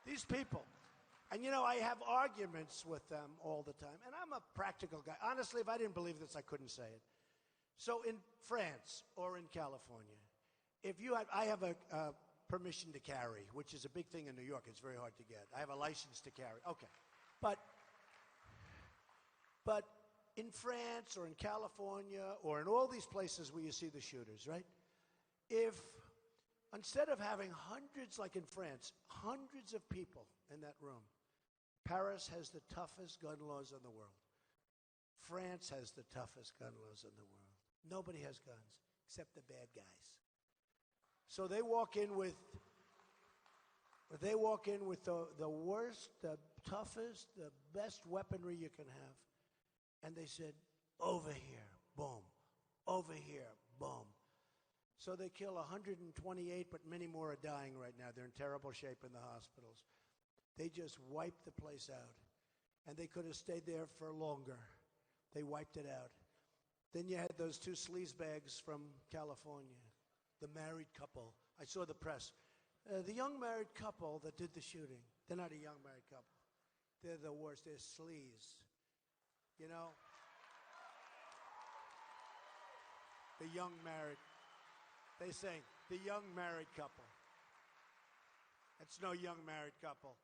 These people. And, you know, I have arguments with them all the time, and I'm a practical guy. Honestly, if I didn't believe this, I couldn't say it. So in France or in California, I have a permission to carry, which is a big thing in New York. It's very hard to get. I have a license to carry. Okay. But in France or in California or in all these places where you see the shooters, right? If instead of having hundreds, like in France, hundreds of people in that room, Paris has the toughest gun laws in the world. France has the toughest gun laws in the world. Nobody has guns except the bad guys. So they walk in with the worst, the toughest, the best weaponry you can have. And they said, over here, boom. Over here, boom. So they kill 128, but many more are dying right now. They're in terrible shape in the hospitals. They just wiped the place out. And they could have stayed there for longer. They wiped it out. Then you had those 2 sleazebags from California, the married couple. I saw the press. The young married couple that did the shooting, they're not a young married couple. They're the worst. They're sleaze. You know? The young married. They say, the young married couple. It's no young married couple.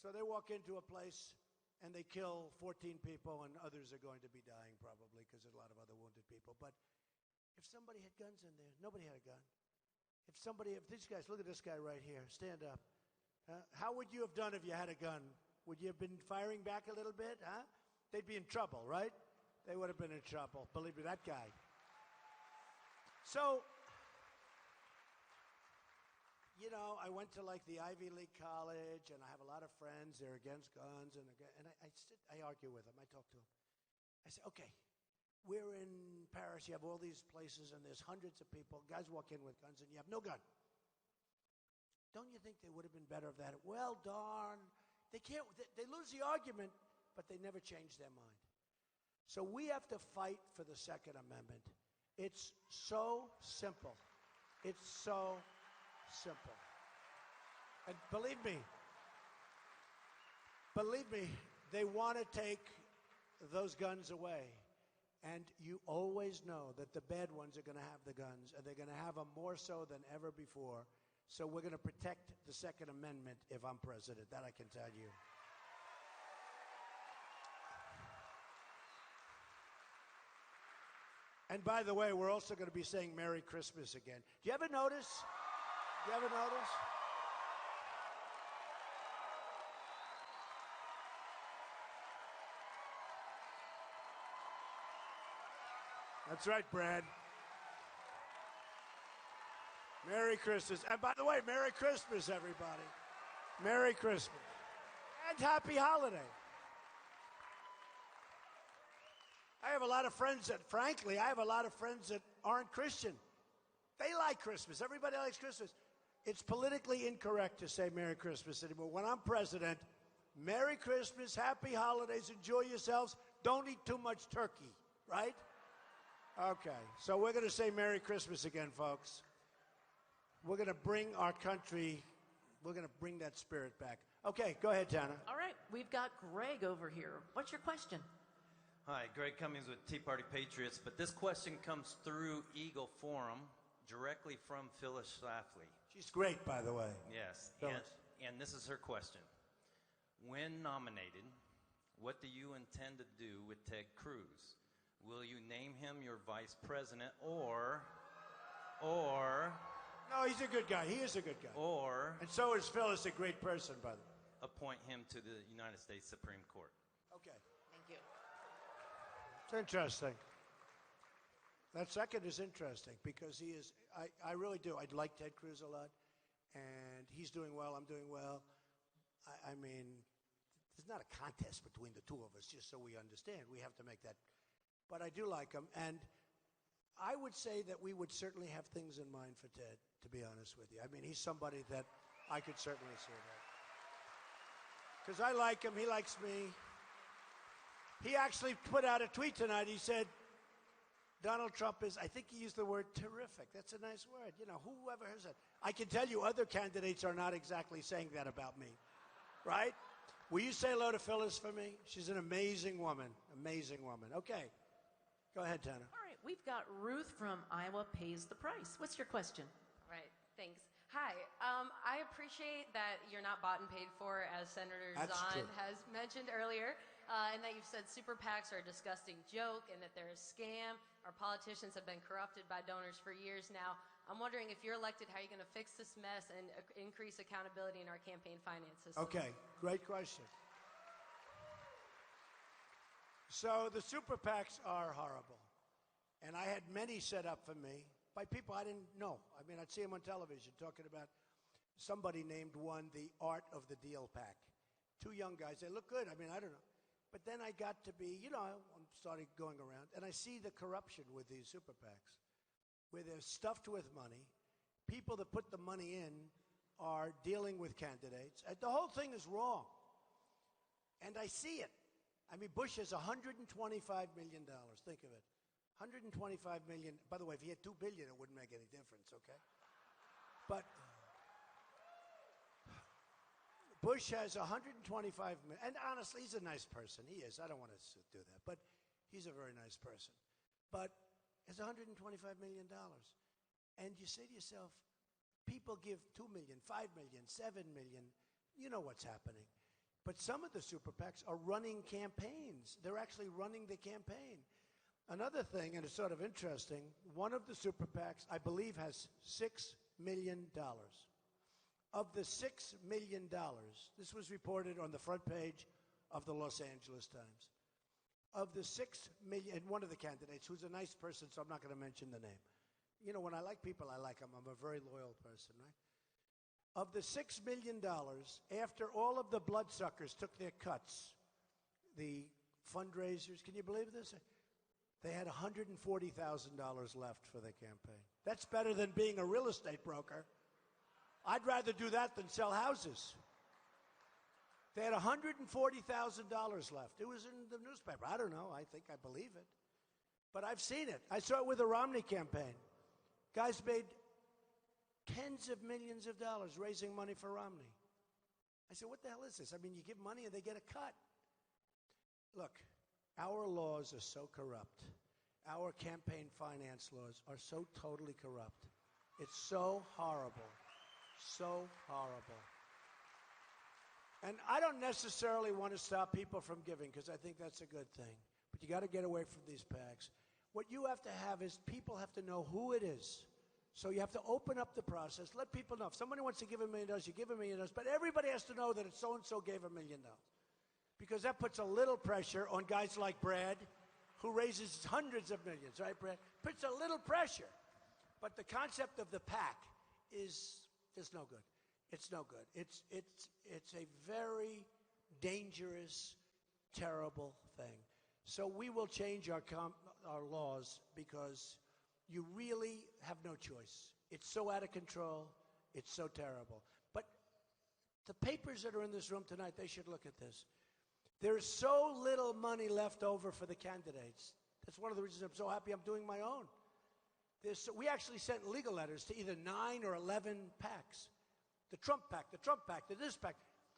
So they walk into a place and they kill 14 people, and others are going to be dying probably because there's a lot of other wounded people. But if somebody had guns in there, nobody had a gun. If these guys, look at this guy right here, stand up. How would you have done if you had a gun? Would you have been firing back a little bit, huh? They'd be in trouble, right? They would have been in trouble. Believe me, that guy. So, you know, I went to like the Ivy League college, and I have a lot of friends. They're against guns, and I argue with them. I talk to them. I say, okay, we're in Paris. You have all these places, and there's hundreds of people. Guys walk in with guns, and you have no gun. Don't you think they would have been better if they had it? Well, darn. They can't. They lose the argument, but they never change their mind. So we have to fight for the Second Amendment. It's so simple. It's so simple. And believe me, they want to take those guns away. And you always know that the bad ones are going to have the guns, and they're going to have them more so than ever before. So we're going to protect the Second Amendment if I'm president. That I can tell you. And by the way, we're also going to be saying Merry Christmas again. Do you ever notice? That's right, Brad. Merry Christmas. And by the way, Merry Christmas, everybody. Merry Christmas. And Happy Holiday. I have a lot of friends that aren't Christian. They like Christmas. Everybody likes Christmas. It's politically incorrect to say Merry Christmas anymore. When I'm president, Merry Christmas, Happy Holidays, enjoy yourselves. Don't eat too much turkey, right? Okay, so we're going to say Merry Christmas again, folks. We're going to bring our country, we're going to bring that spirit back. Okay, go ahead, Tana. All right, we've got Greg over here. What's your question? Hi, Greg Cummings with Tea Party Patriots, but this question comes through Eagle Forum directly from Phyllis Schlafly. She's great, by the way. Yes, Phyllis. and this is her question. When nominated, what do you intend to do with Ted Cruz? Will you name him your vice president or No, he's a good guy. He is a good guy. Or And so is Phyllis, a great person, by the way. appoint him to the United States Supreme Court. Okay. Thank you. It's interesting. That second is interesting because he is, I really do. I like Ted Cruz a lot, and he's doing well. I'm doing well. I mean, there's not a contest between the two of us, just so we understand. We have to make that. But I do like him, and I would say that we would certainly have things in mind for Ted, to be honest with you. I mean, he's somebody that I could certainly see that. Because I like him, he likes me. He actually put out a tweet tonight. He said, Donald Trump is, I think he used the word terrific. That's a nice word. You know, whoever has that. I can tell you other candidates are not exactly saying that about me, right? Will you say hello to Phyllis for me? She's an amazing woman, amazing woman. Okay, go ahead, Tana. All right, we've got Ruth from Iowa pays the price. What's your question? Right, thanks. Hi, I appreciate that you're not bought and paid for, as Senator Zahn has mentioned earlier, and that you've said super PACs are a disgusting joke and that they're a scam. Our politicians have been corrupted by donors for years now. I'm wondering if you're elected, how are you going to fix this mess and increase accountability in our campaign finance system? Okay, great question. So the super PACs are horrible. And I had many set up for me by people I didn't know. I mean, I'd see them on television talking about somebody named one the Art of the Deal PAC. Two young guys. They look good. I mean, I don't know. But then I got to be, you know, I started going around, and I see the corruption with these super PACs, where they're stuffed with money. People that put the money in are dealing with candidates. And the whole thing is wrong. And I see it. I mean, Bush has $125 million. Think of it. $125 million. By the way, if he had $2 billion, it wouldn't make any difference, okay? But Bush has $125 million. And honestly, he's a nice person. He is. I don't want to do that. But he's a very nice person. But it's $125 million. And you say to yourself, people give $2 million, $5 million, $7 million. You know what's happening. But some of the super PACs are running campaigns. They're actually running the campaign. Another thing, and it's sort of interesting, one of the super PACs, I believe, has $6 million. Of the $6 million, this was reported on the front page of the Los Angeles Times. Of the $6 million, and one of the candidates, who's a nice person, so I'm not going to mention the name. You know, when I like people, I like them. I'm a very loyal person, right? Of the $6 million, after all of the bloodsuckers took their cuts, the fundraisers, can you believe this? They had $140,000 left for their campaign. That's better than being a real estate broker. I'd rather do that than sell houses. They had $140,000 left. It was in the newspaper. I don't know. I think I believe it. But I've seen it. I saw it with the Romney campaign. Guys made tens of millions of dollars raising money for Romney. I said, what the hell is this? I mean, you give money and they get a cut. Look, our laws are so corrupt. Our campaign finance laws are so totally corrupt. It's so horrible. So horrible. And I don't necessarily want to stop people from giving because I think that's a good thing. But you got to get away from these PACs. What you have to have is people have to know who it is. So you have to open up the process. Let people know. If somebody wants to give $1 million, you give $1 million. But everybody has to know that it's so-and-so gave $1 million. Because that puts a little pressure on guys like Brad, who raises hundreds of millions, right, Brad? Puts a little pressure. But the concept of the PAC is no good. It's no good. It's a very dangerous, terrible thing. So we will change our laws because you really have no choice. It's so out of control. It's so terrible. But the papers that are in this room tonight, they should look at this. There's so little money left over for the candidates. That's one of the reasons I'm so happy I'm doing my own. We actually sent legal letters to either 9 or 11 PACs. The Trump PAC, the this PAC.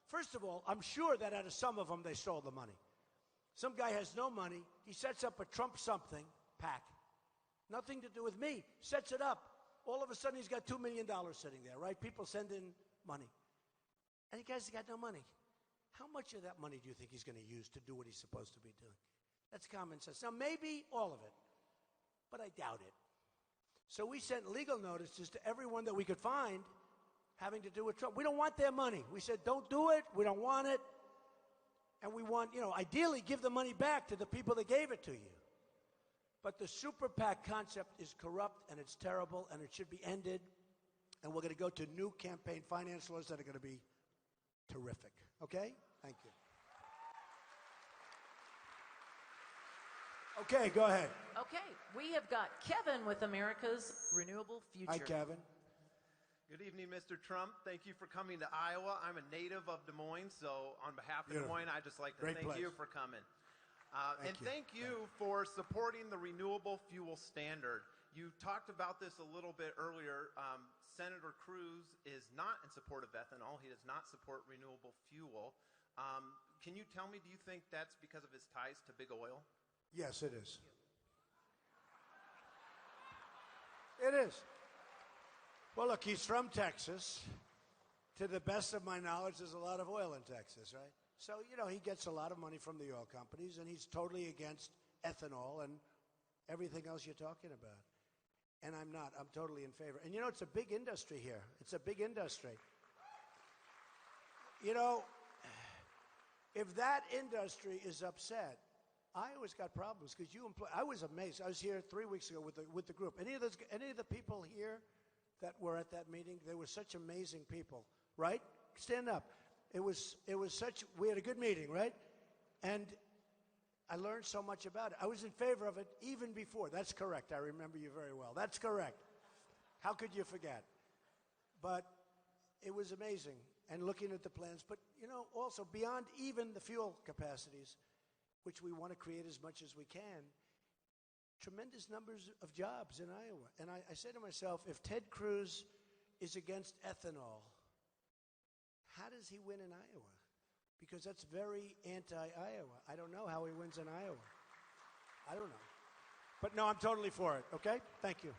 First of all, I'm sure that out of some of them, they stole the money. Some guy has no money. He sets up a Trump something PAC. Nothing to do with me. Sets it up. All of a sudden, he's got $2 million sitting there, right? People send in money. And the guy's got no money. How much of that money do you think he's going to use to do what he's supposed to be doing? That's common sense. Now, maybe all of it, but I doubt it. So we sent legal notices to everyone that we could find having to do with Trump. We don't want their money. We said, don't do it. We don't want it. And we want, ideally give the money back to the people that gave it to you. But the super PAC concept is corrupt, and it's terrible, and it should be ended. And we're going to go to new campaign finance laws that are going to be terrific. Okay? Thank you. Okay, go ahead. Okay, we have got Kevin with America's Renewable Future. Hi, Kevin. Good evening, Mr. Trump. Thank you for coming to Iowa. I'm a native of Des Moines, so on behalf of Des Moines, I'd just like to thank you for coming. Thank you for supporting the renewable fuel standard. You talked about this a little bit earlier. Senator Cruz is not in support of ethanol. He does not support renewable fuel. Can you tell me, do you think that's because of his ties to big oil? Yes, it is. It is. Well, look, he's from Texas. To the best of my knowledge, there's a lot of oil in Texas, right? So, he gets a lot of money from the oil companies, and he's totally against ethanol and everything else you're talking about. And I'm not. I'm totally in favor. And, it's a big industry here. It's a big industry. If that industry is upset, Iowa's got problems because I was amazed. I was here 3 weeks ago with the group. Any of the people here that were at that meeting, they were such amazing people, right? Stand up. We had a good meeting, right? And I learned so much about it. I was in favor of it even before. That's correct. I remember you very well. That's correct. How could you forget? But it was amazing. And looking at the plans, but also beyond even the fuel capacities, which we want to create as much as we can, tremendous numbers of jobs in Iowa. And I say to myself, if Ted Cruz is against ethanol, how does he win in Iowa? Because that's very anti-Iowa. I don't know how he wins in Iowa. I don't know. But no, I'm totally for it, okay? Thank you.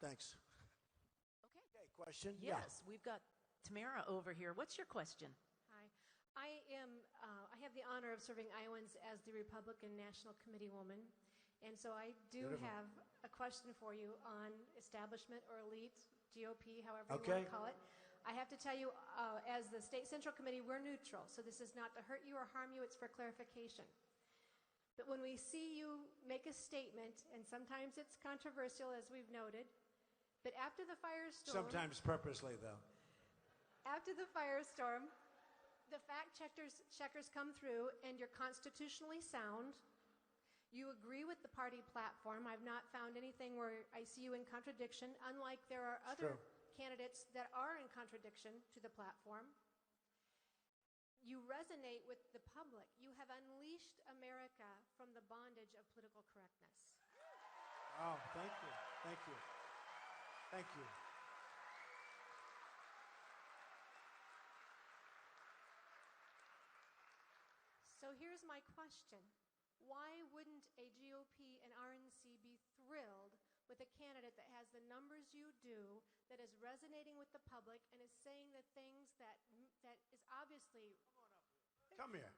Thanks. Okay, question? Yes, we've got Tamara over here. What's your question? Hi. I have the honor of serving Iowans as the Republican National Committee woman. And so I do have a question for you on establishment or elite, GOP, however you want to call it. I have to tell you, as the State Central Committee, we're neutral. So this is not to hurt you or harm you. It's for clarification. But when we see you make a statement, and sometimes it's controversial, as we've noted, but after the firestorm... Sometimes purposely, though. After the firestorm, the fact checkers come through, and you're constitutionally sound. You agree with the party platform. I've not found anything where I see you in contradiction, unlike there are other candidates that are in contradiction to the platform. You resonate with the public. You have unleashed America from the bondage of political correctness. Oh, thank you. Thank you. Thank you. So here's my question. Why wouldn't a GOP and RNC be thrilled with a candidate that has the numbers you do, that is resonating with the public, and is saying the things that is obviously... Come here.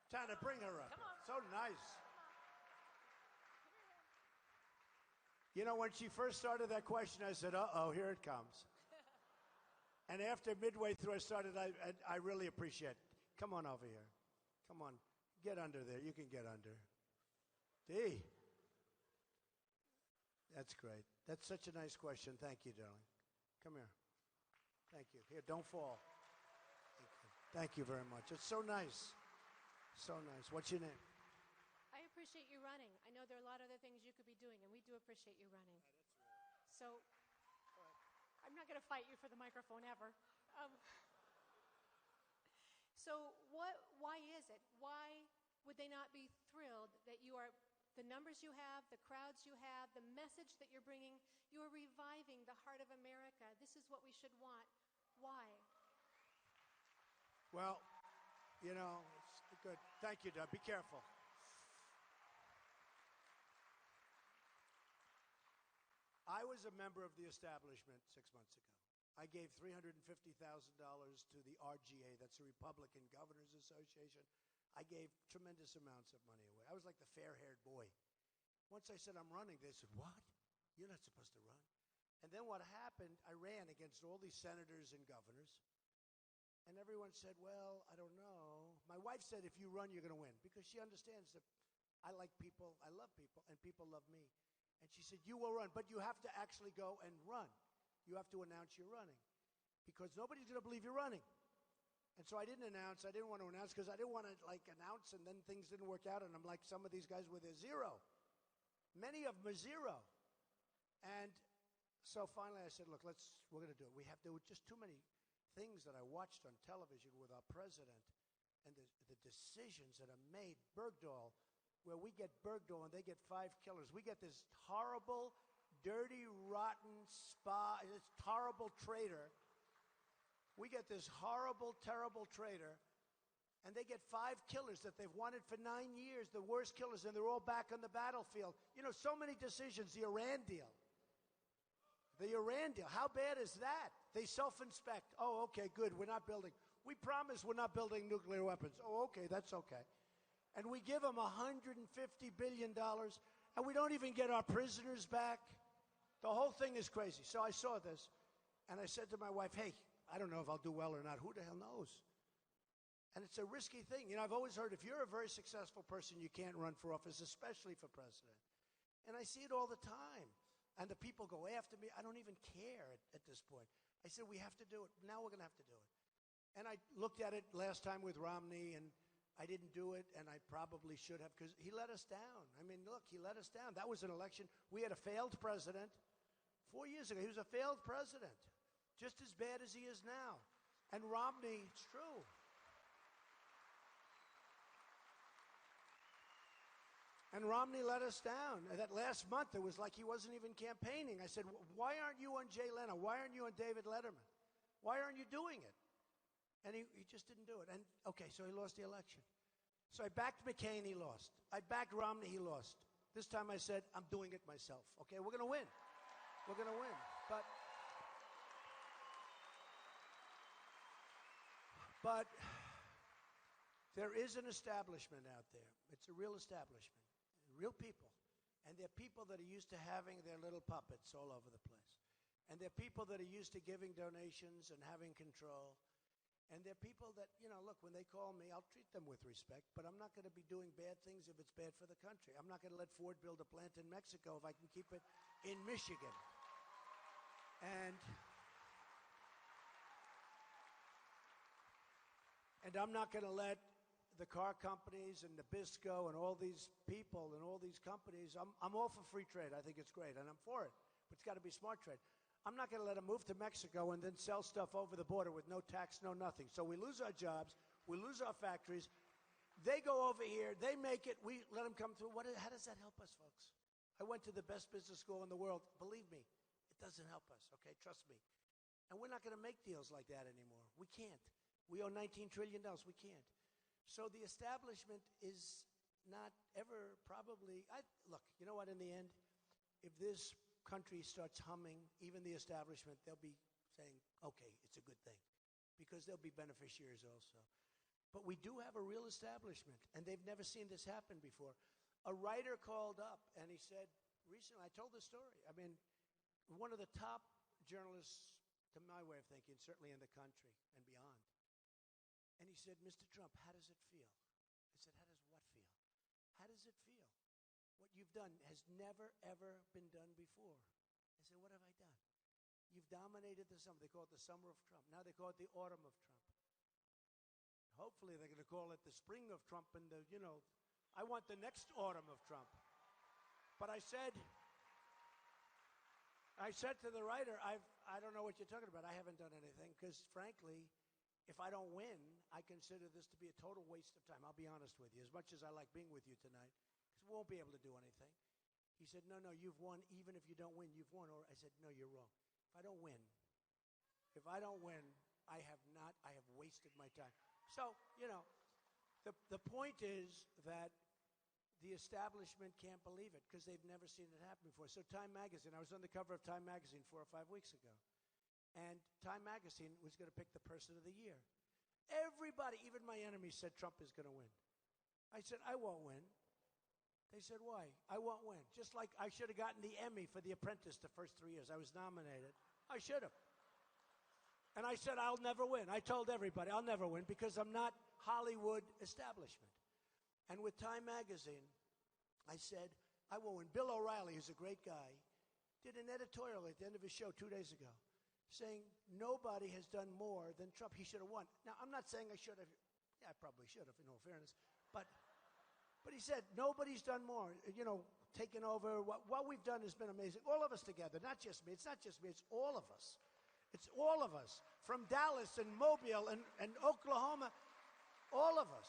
Tana, bring her up. So nice. When she first started that question, I said, uh-oh, here it comes. And after midway through I started, I really appreciate it. Come on over here. Come on. Get under there. You can get under. Dee. That's great. That's such a nice question. Thank you, darling. Come here. Thank you. Here, don't fall. Thank you very much. It's so nice. So nice. What's your name? I appreciate you running. I know there are a lot of other things you could be doing, and we do appreciate you running. So, I'm not going to fight you for the microphone ever. Why is it? Why would they not be thrilled that you are, the numbers you have, the crowds you have, the message that you're bringing, you are reviving the heart of America. This is what we should want. Why? Well, it's good. Thank you, Doug. Be careful. I was a member of the establishment 6 months ago. I gave $350,000 to the RGA, that's the Republican Governors Association. I gave tremendous amounts of money away. I was like the fair-haired boy. Once I said I'm running, they said, what? You're not supposed to run. And then what happened, I ran against all these senators and governors. And everyone said, well, I don't know. My wife said, if you run, you're going to win. Because she understands that I like people, I love people, and people love me. And she said, you will run, but you have to actually go and run. You have to announce you're running. Because nobody's going to believe you're running. And so I didn't announce. I didn't want to announce because I didn't want to, announce and then things didn't work out. And I'm like some of these guys where they're zero. Many of them are zero. And so finally I said, look, we're going to do it. There were just too many things that I watched on television with our president and the decisions that are made. Bergdahl, where we get Bergdahl and they get 5 killers. We get this horrible, dirty, rotten this horrible traitor. We get this horrible, terrible traitor, and they get 5 killers that they've wanted for 9 years, the worst killers, and they're all back on the battlefield. You know, so many decisions, the Iran deal. The Iran deal, how bad is that? They self-inspect. Oh, okay, good, we're not building. We promise we're not building nuclear weapons. Oh, okay, that's okay. And we give them $150 billion, and we don't even get our prisoners back. The whole thing is crazy. So I saw this, and I said to my wife, hey, I don't know if I'll do well or not. Who the hell knows? And it's a risky thing. You know, I've always heard if you're a very successful person, you can't run for office, especially for president. And I see it all the time. And the people go after me. I don't even care at this point. I said, we have to do it. Now we're going to have to do it. And I looked at it last time with Romney, and I didn't do it, and I probably should have because he let us down. I mean, look, he let us down. That was an election. We had a failed president 4 years ago. He was a failed president. Just as bad as he is now. And Romney, it's true. And Romney let us down. And that last month, it was like he wasn't even campaigning. I said, why aren't you on Jay Leno? Why aren't you on David Letterman? Why aren't you doing it? And he just didn't do it. And, okay, so he lost the election. So I backed McCain, he lost. I backed Romney, he lost. This time I said, I'm doing it myself. Okay, we're going to win. We're going to win. But there is an establishment out there. It's a real establishment, real people. And they're people that are used to having their little puppets all over the place. And they're people that are used to giving donations and having control. And they're people that, you know, look, when they call me, I'll treat them with respect, but I'm not going to be doing bad things if it's bad for the country. I'm not going to let Ford build a plant in Mexico if I can keep it in Michigan. And I'm not going to let the car companies and Nabisco and all these people and all these companies, I'm all for free trade. I think it's great, and I'm for it. But it's got to be smart trade. I'm not going to let them move to Mexico and then sell stuff over the border with no tax, no nothing. So we lose our jobs. We lose our factories. They go over here. They make it. We let them come through. How does that help us, folks? I went to the best business school in the world. Believe me, it doesn't help us, okay? Trust me. And we're not going to make deals like that anymore. We can't. We owe $19 trillion. We can't. So the establishment is not ever probably... Look, you know what, in the end, if this country starts humming, even the establishment, they'll be saying, okay, it's a good thing, because they'll be beneficiaries also. But we do have a real establishment, and they've never seen this happen before. A writer called up, and he said, recently, I told this story. I mean, one of the top journalists, to my way of thinking, certainly in the country and beyond. And he said, Mr. Trump, how does it feel? I said, how does what feel? How does it feel? What you've done has never, ever been done before. I said, what have I done? You've dominated the summer. They call it the summer of Trump. Now they call it the autumn of Trump. Hopefully they're going to call it the spring of Trump and I want the next autumn of Trump. But I said to the writer, I don't know what you're talking about. I haven't done anything because, frankly, if I don't win, I consider this to be a total waste of time. I'll be honest with you, as much as I like being with you tonight, because we won't be able to do anything. He said, no, you've won. Even if you don't win, you've won. Or I said, no, you're wrong. If I don't win, I have wasted my time. So, the point is that the establishment can't believe it because they've never seen it happen before. So Time Magazine, I was on the cover of Time Magazine 4 or 5 weeks ago. And Time Magazine was going to pick the person of the year. Everybody, even my enemies, said Trump is going to win. I said, I won't win. They said, why? I won't win. Just like I should have gotten the Emmy for The Apprentice the first 3 years. I was nominated. I should have. And I said, I'll never win. I told everybody, I'll never win because I'm not Hollywood establishment. And with Time Magazine, I said, I will win. Bill O'Reilly, who's a great guy, did an editorial at the end of his show 2 days ago saying nobody has done more than Trump. He should have won. Now, I'm not saying I should have. Yeah, I probably should have, in all fairness. But he said nobody's done more. You know, taken over. What we've done has been amazing. All of us together, not just me. It's not just me. It's all of us. It's all of us. From Dallas and Mobile and Oklahoma, all of us.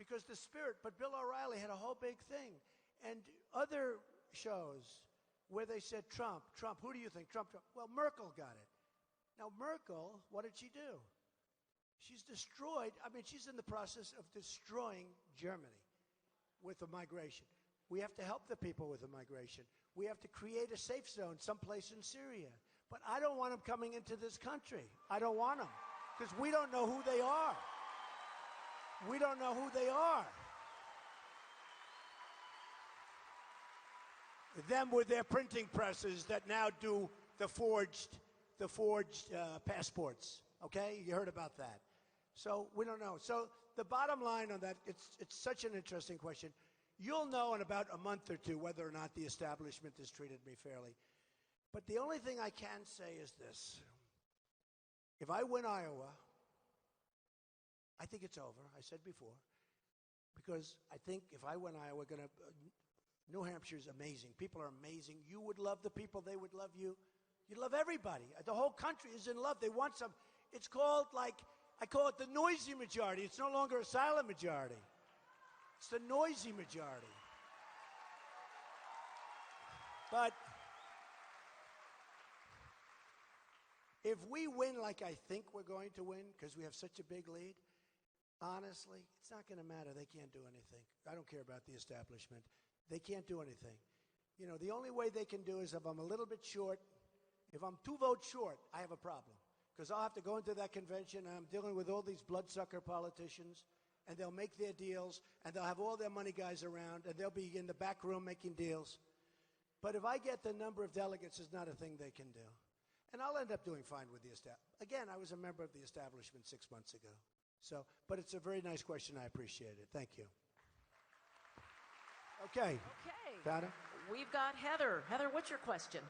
Because the spirit, but Bill O'Reilly had a whole big thing. And other shows where they said Trump, who do you think? Trump. Well, Merkel got it. Now, Merkel, what did she do? She's destroyed, she's in the process of destroying Germany with the migration. We have to help the people with the migration. We have to create a safe zone someplace in Syria. But I don't want them coming into this country. I don't want them because we don't know who they are. We don't know who they are. Them with their printing presses that now do the forged passports. Okay, you heard about that. So we don't know. So the bottom line on that, it's such an interesting question. You'll know in about a month or two whether or not the establishment has treated me fairly. But the only thing I can say is this. If I win Iowa, I think it's over, I said before, because I think if I win Iowa, New Hampshire's amazing. People are amazing. You would love the people. They would love you. You'd love everybody. The whole country is in love. They want some. It's called, I call it the noisy majority. It's no longer a silent majority. It's the noisy majority. But if we win like I think we're going to win, because we have such a big lead, honestly, it's not going to matter. They can't do anything. I don't care about the establishment. They can't do anything. You know, the only way they can do is if I'm a little bit short. If I'm 2 votes short, I have a problem. Because I'll have to go into that convention, and I'm dealing with all these bloodsucker politicians, and they'll make their deals, and they'll have all their money guys around, and they'll be in the back room making deals. But if I get the number of delegates, there's not a thing they can do. And I'll end up doing fine with the establishment. Again, I was a member of the establishment 6 months ago. So, but it's a very nice question. I appreciate it. Thank you. Okay. Got it? We've got Heather. Heather, what's your question?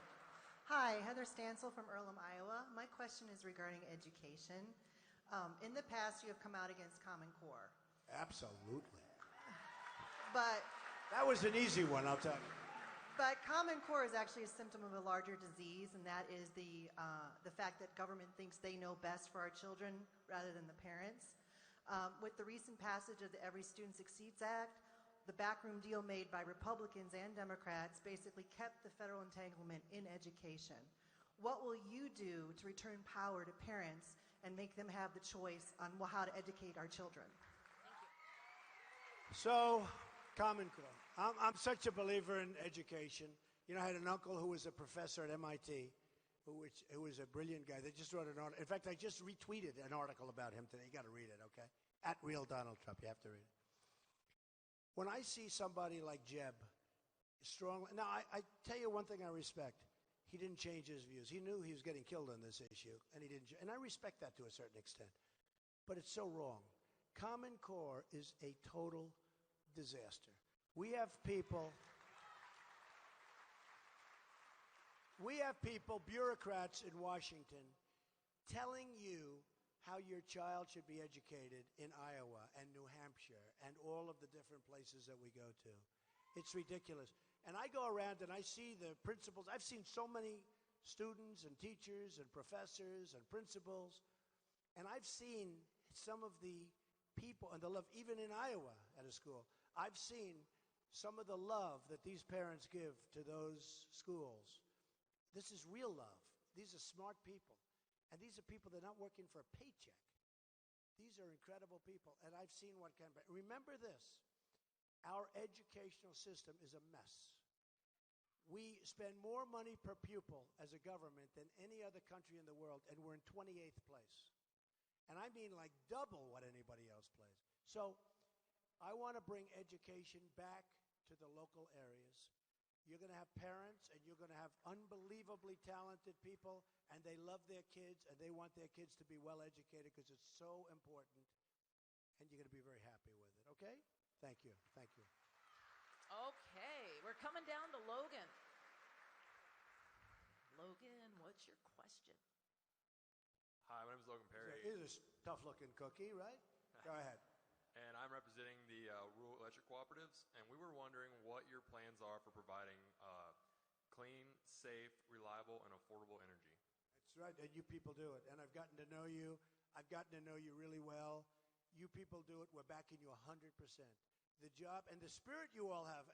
Hi, Heather Stansel from Earlham, Iowa. My question is regarding education. In the past, you have come out against Common Core. Absolutely. But that was an easy one, I'll tell you. But Common Core is actually a symptom of a larger disease, and that is the fact that government thinks they know best for our children rather than the parents. With the recent passage of the Every Student Succeeds Act, the backroom deal made by Republicans and Democrats basically kept the federal entanglement in education. What will you do to return power to parents and make them have the choice on how to educate our children? So, Common Core. I'm such a believer in education. You know, I had an uncle who was a professor at MIT, who was a brilliant guy. They just wrote an article. In fact, I just retweeted an article about him today. You got to read it, okay? At Real Donald Trump. You have to read it. When I see somebody like Jeb, strongly, now I tell you one thing I respect. He didn't change his views. He knew he was getting killed on this issue, and he didn't. And I respect that to a certain extent. But it's so wrong. Common Core is a total disaster. We have people, bureaucrats in Washington, telling you how your child should be educated in Iowa and New Hampshire and all of the different places that we go to. It's ridiculous. And I go around and I see the principals. I've seen so many students and teachers and professors and principals, and I've seen some of the people and the love, even in Iowa at a school. I've seen some of the love that these parents give to those schools. This is real love. These are smart people. And these are people that are not working for a paycheck. These are incredible people. And I've seen what can be. Remember this. Our educational system is a mess. We spend more money per pupil as a government than any other country in the world, and we're in 28th place. And I mean like double what anybody else plays. So I want to bring education back to the local areas. You're going to have parents, and you're going to have unbelievably talented people, and they love their kids, and they want their kids to be well educated because it's so important, and you're going to be very happy with it, okay? Thank you. Thank you. Okay, we're coming down to Logan. Logan, what's your question? Hi, my name is Logan Perry. He's a tough-looking cookie, right? Go ahead. And I'm representing the rural electric cooperatives, and we were wondering what your plans are for providing clean, safe, reliable, and affordable energy. That's right, and you people do it. And I've gotten to know you. I've gotten to know you really well. You people do it. We're backing you 100%. The job and the spirit you all have,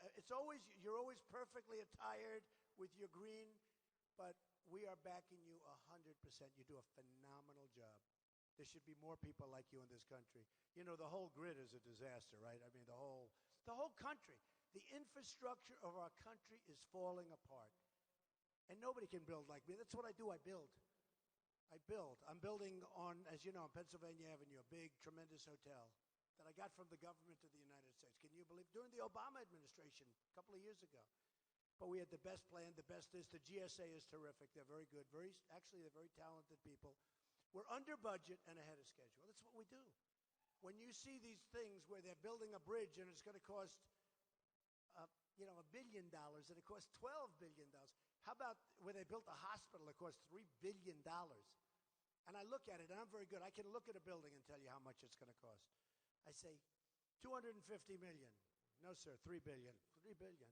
you're always perfectly attired with your green, but we are backing you 100%. You do a phenomenal job. There should be more people like you in this country. You know, the whole grid is a disaster, right? I mean, the whole country. The infrastructure of our country is falling apart. And nobody can build like me. That's what I do. I build. I'm building on, as you know, on Pennsylvania Avenue, a big, tremendous hotel that I got from the government of the United States. Can you believe? During the Obama administration a couple of years ago. But we had the best plan, the best is. The GSA is terrific. They're very good. They're very talented people. We're under budget and ahead of schedule. That's what we do. When you see these things where they're building a bridge and it's going to cost, $1 billion and it costs $12 billion. How about where they built a hospital that cost $3 billion? And I look at it, and I'm very good. I can look at a building and tell you how much it's going to cost. I say, $250 million. No, sir, $3 billion. $3 billion.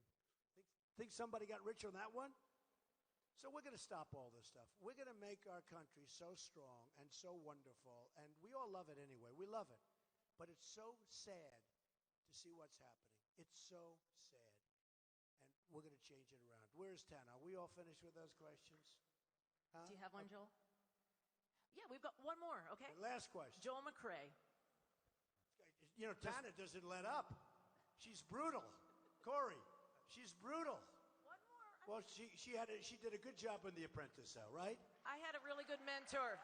Think somebody got rich on that one? So we're going to stop all this stuff. We're going to make our country so strong and so wonderful, and we all love it anyway. We love it. But it's so sad to see what's happening. It's so sad. And we're going to change it around. Where's Tana? Are we all finished with those questions? Huh? Do you have one, Joel? Yeah, we've got one more, okay? The last question. Joel McRae. You know, Tana doesn't let up. She's brutal. Corey, she's brutal. Well, she did a good job on The Apprentice, though, right? I had a really good mentor.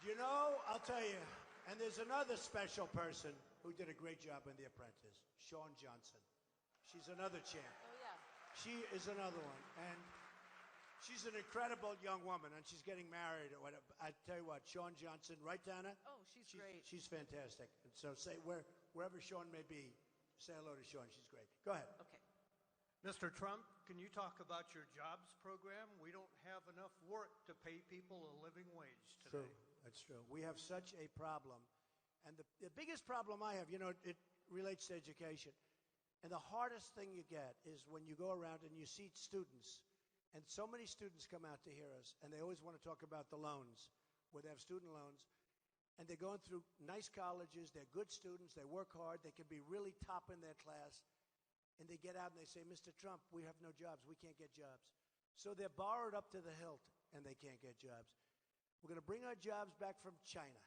You know, I'll tell you, and there's another special person who did a great job on The Apprentice, Shawn Johnson. She's another champ. Oh, yeah. She is another one, and she's an incredible young woman, and she's getting married or whatever. I tell you what, Shawn Johnson, right, Tana? Oh, she's great. She's fantastic. And so wherever Shawn may be, say hello to Shawn. She's great. Go ahead. Okay. Mr. Trump, can you talk about your jobs program? We don't have enough work to pay people a living wage today. True. That's true. We have such a problem. And the biggest problem I have, it relates to education. And the hardest thing you get is when you go around and you see students, and so many students come out to hear us, and they always want to talk about the loans, where they have student loans, and they're going through nice colleges, they're good students, they work hard, they can be really top in their class, and they get out and they say, Mr. Trump, we have no jobs, we can't get jobs. So they're borrowed up to the hilt, and they can't get jobs. We're going to bring our jobs back from China.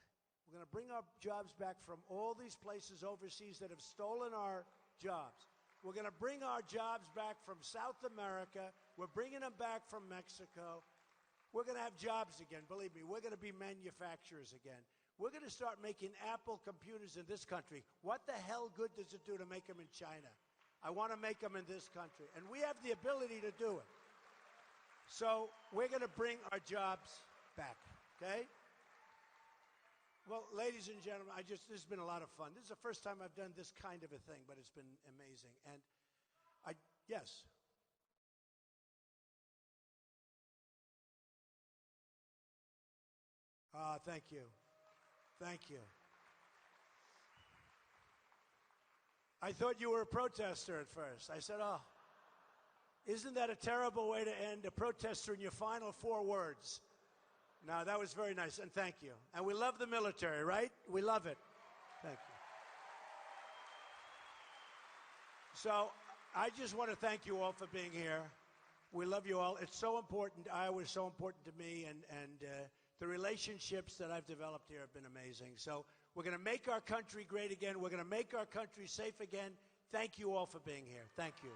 We're going to bring our jobs back from all these places overseas that have stolen our jobs. We're going to bring our jobs back from South America. We're bringing them back from Mexico. We're going to have jobs again. Believe me, we're going to be manufacturers again. We're going to start making Apple computers in this country. What the hell good does it do to make them in China? I want to make them in this country. And we have the ability to do it. So we're going to bring our jobs back, okay? Well, ladies and gentlemen, this has been a lot of fun. This is the first time I've done this kind of a thing, but it's been amazing. And yes. Thank you. Thank you. I thought you were a protester at first. I said, oh, isn't that a terrible way to end a protester in your final 4 words? No, that was very nice, and thank you. And we love the military, right? We love it. Thank you. So I just want to thank you all for being here. We love you all. It's so important. Iowa is so important to me, and the relationships that I've developed here have been amazing. So we're going to make our country great again. We're going to make our country safe again. Thank you all for being here. Thank you.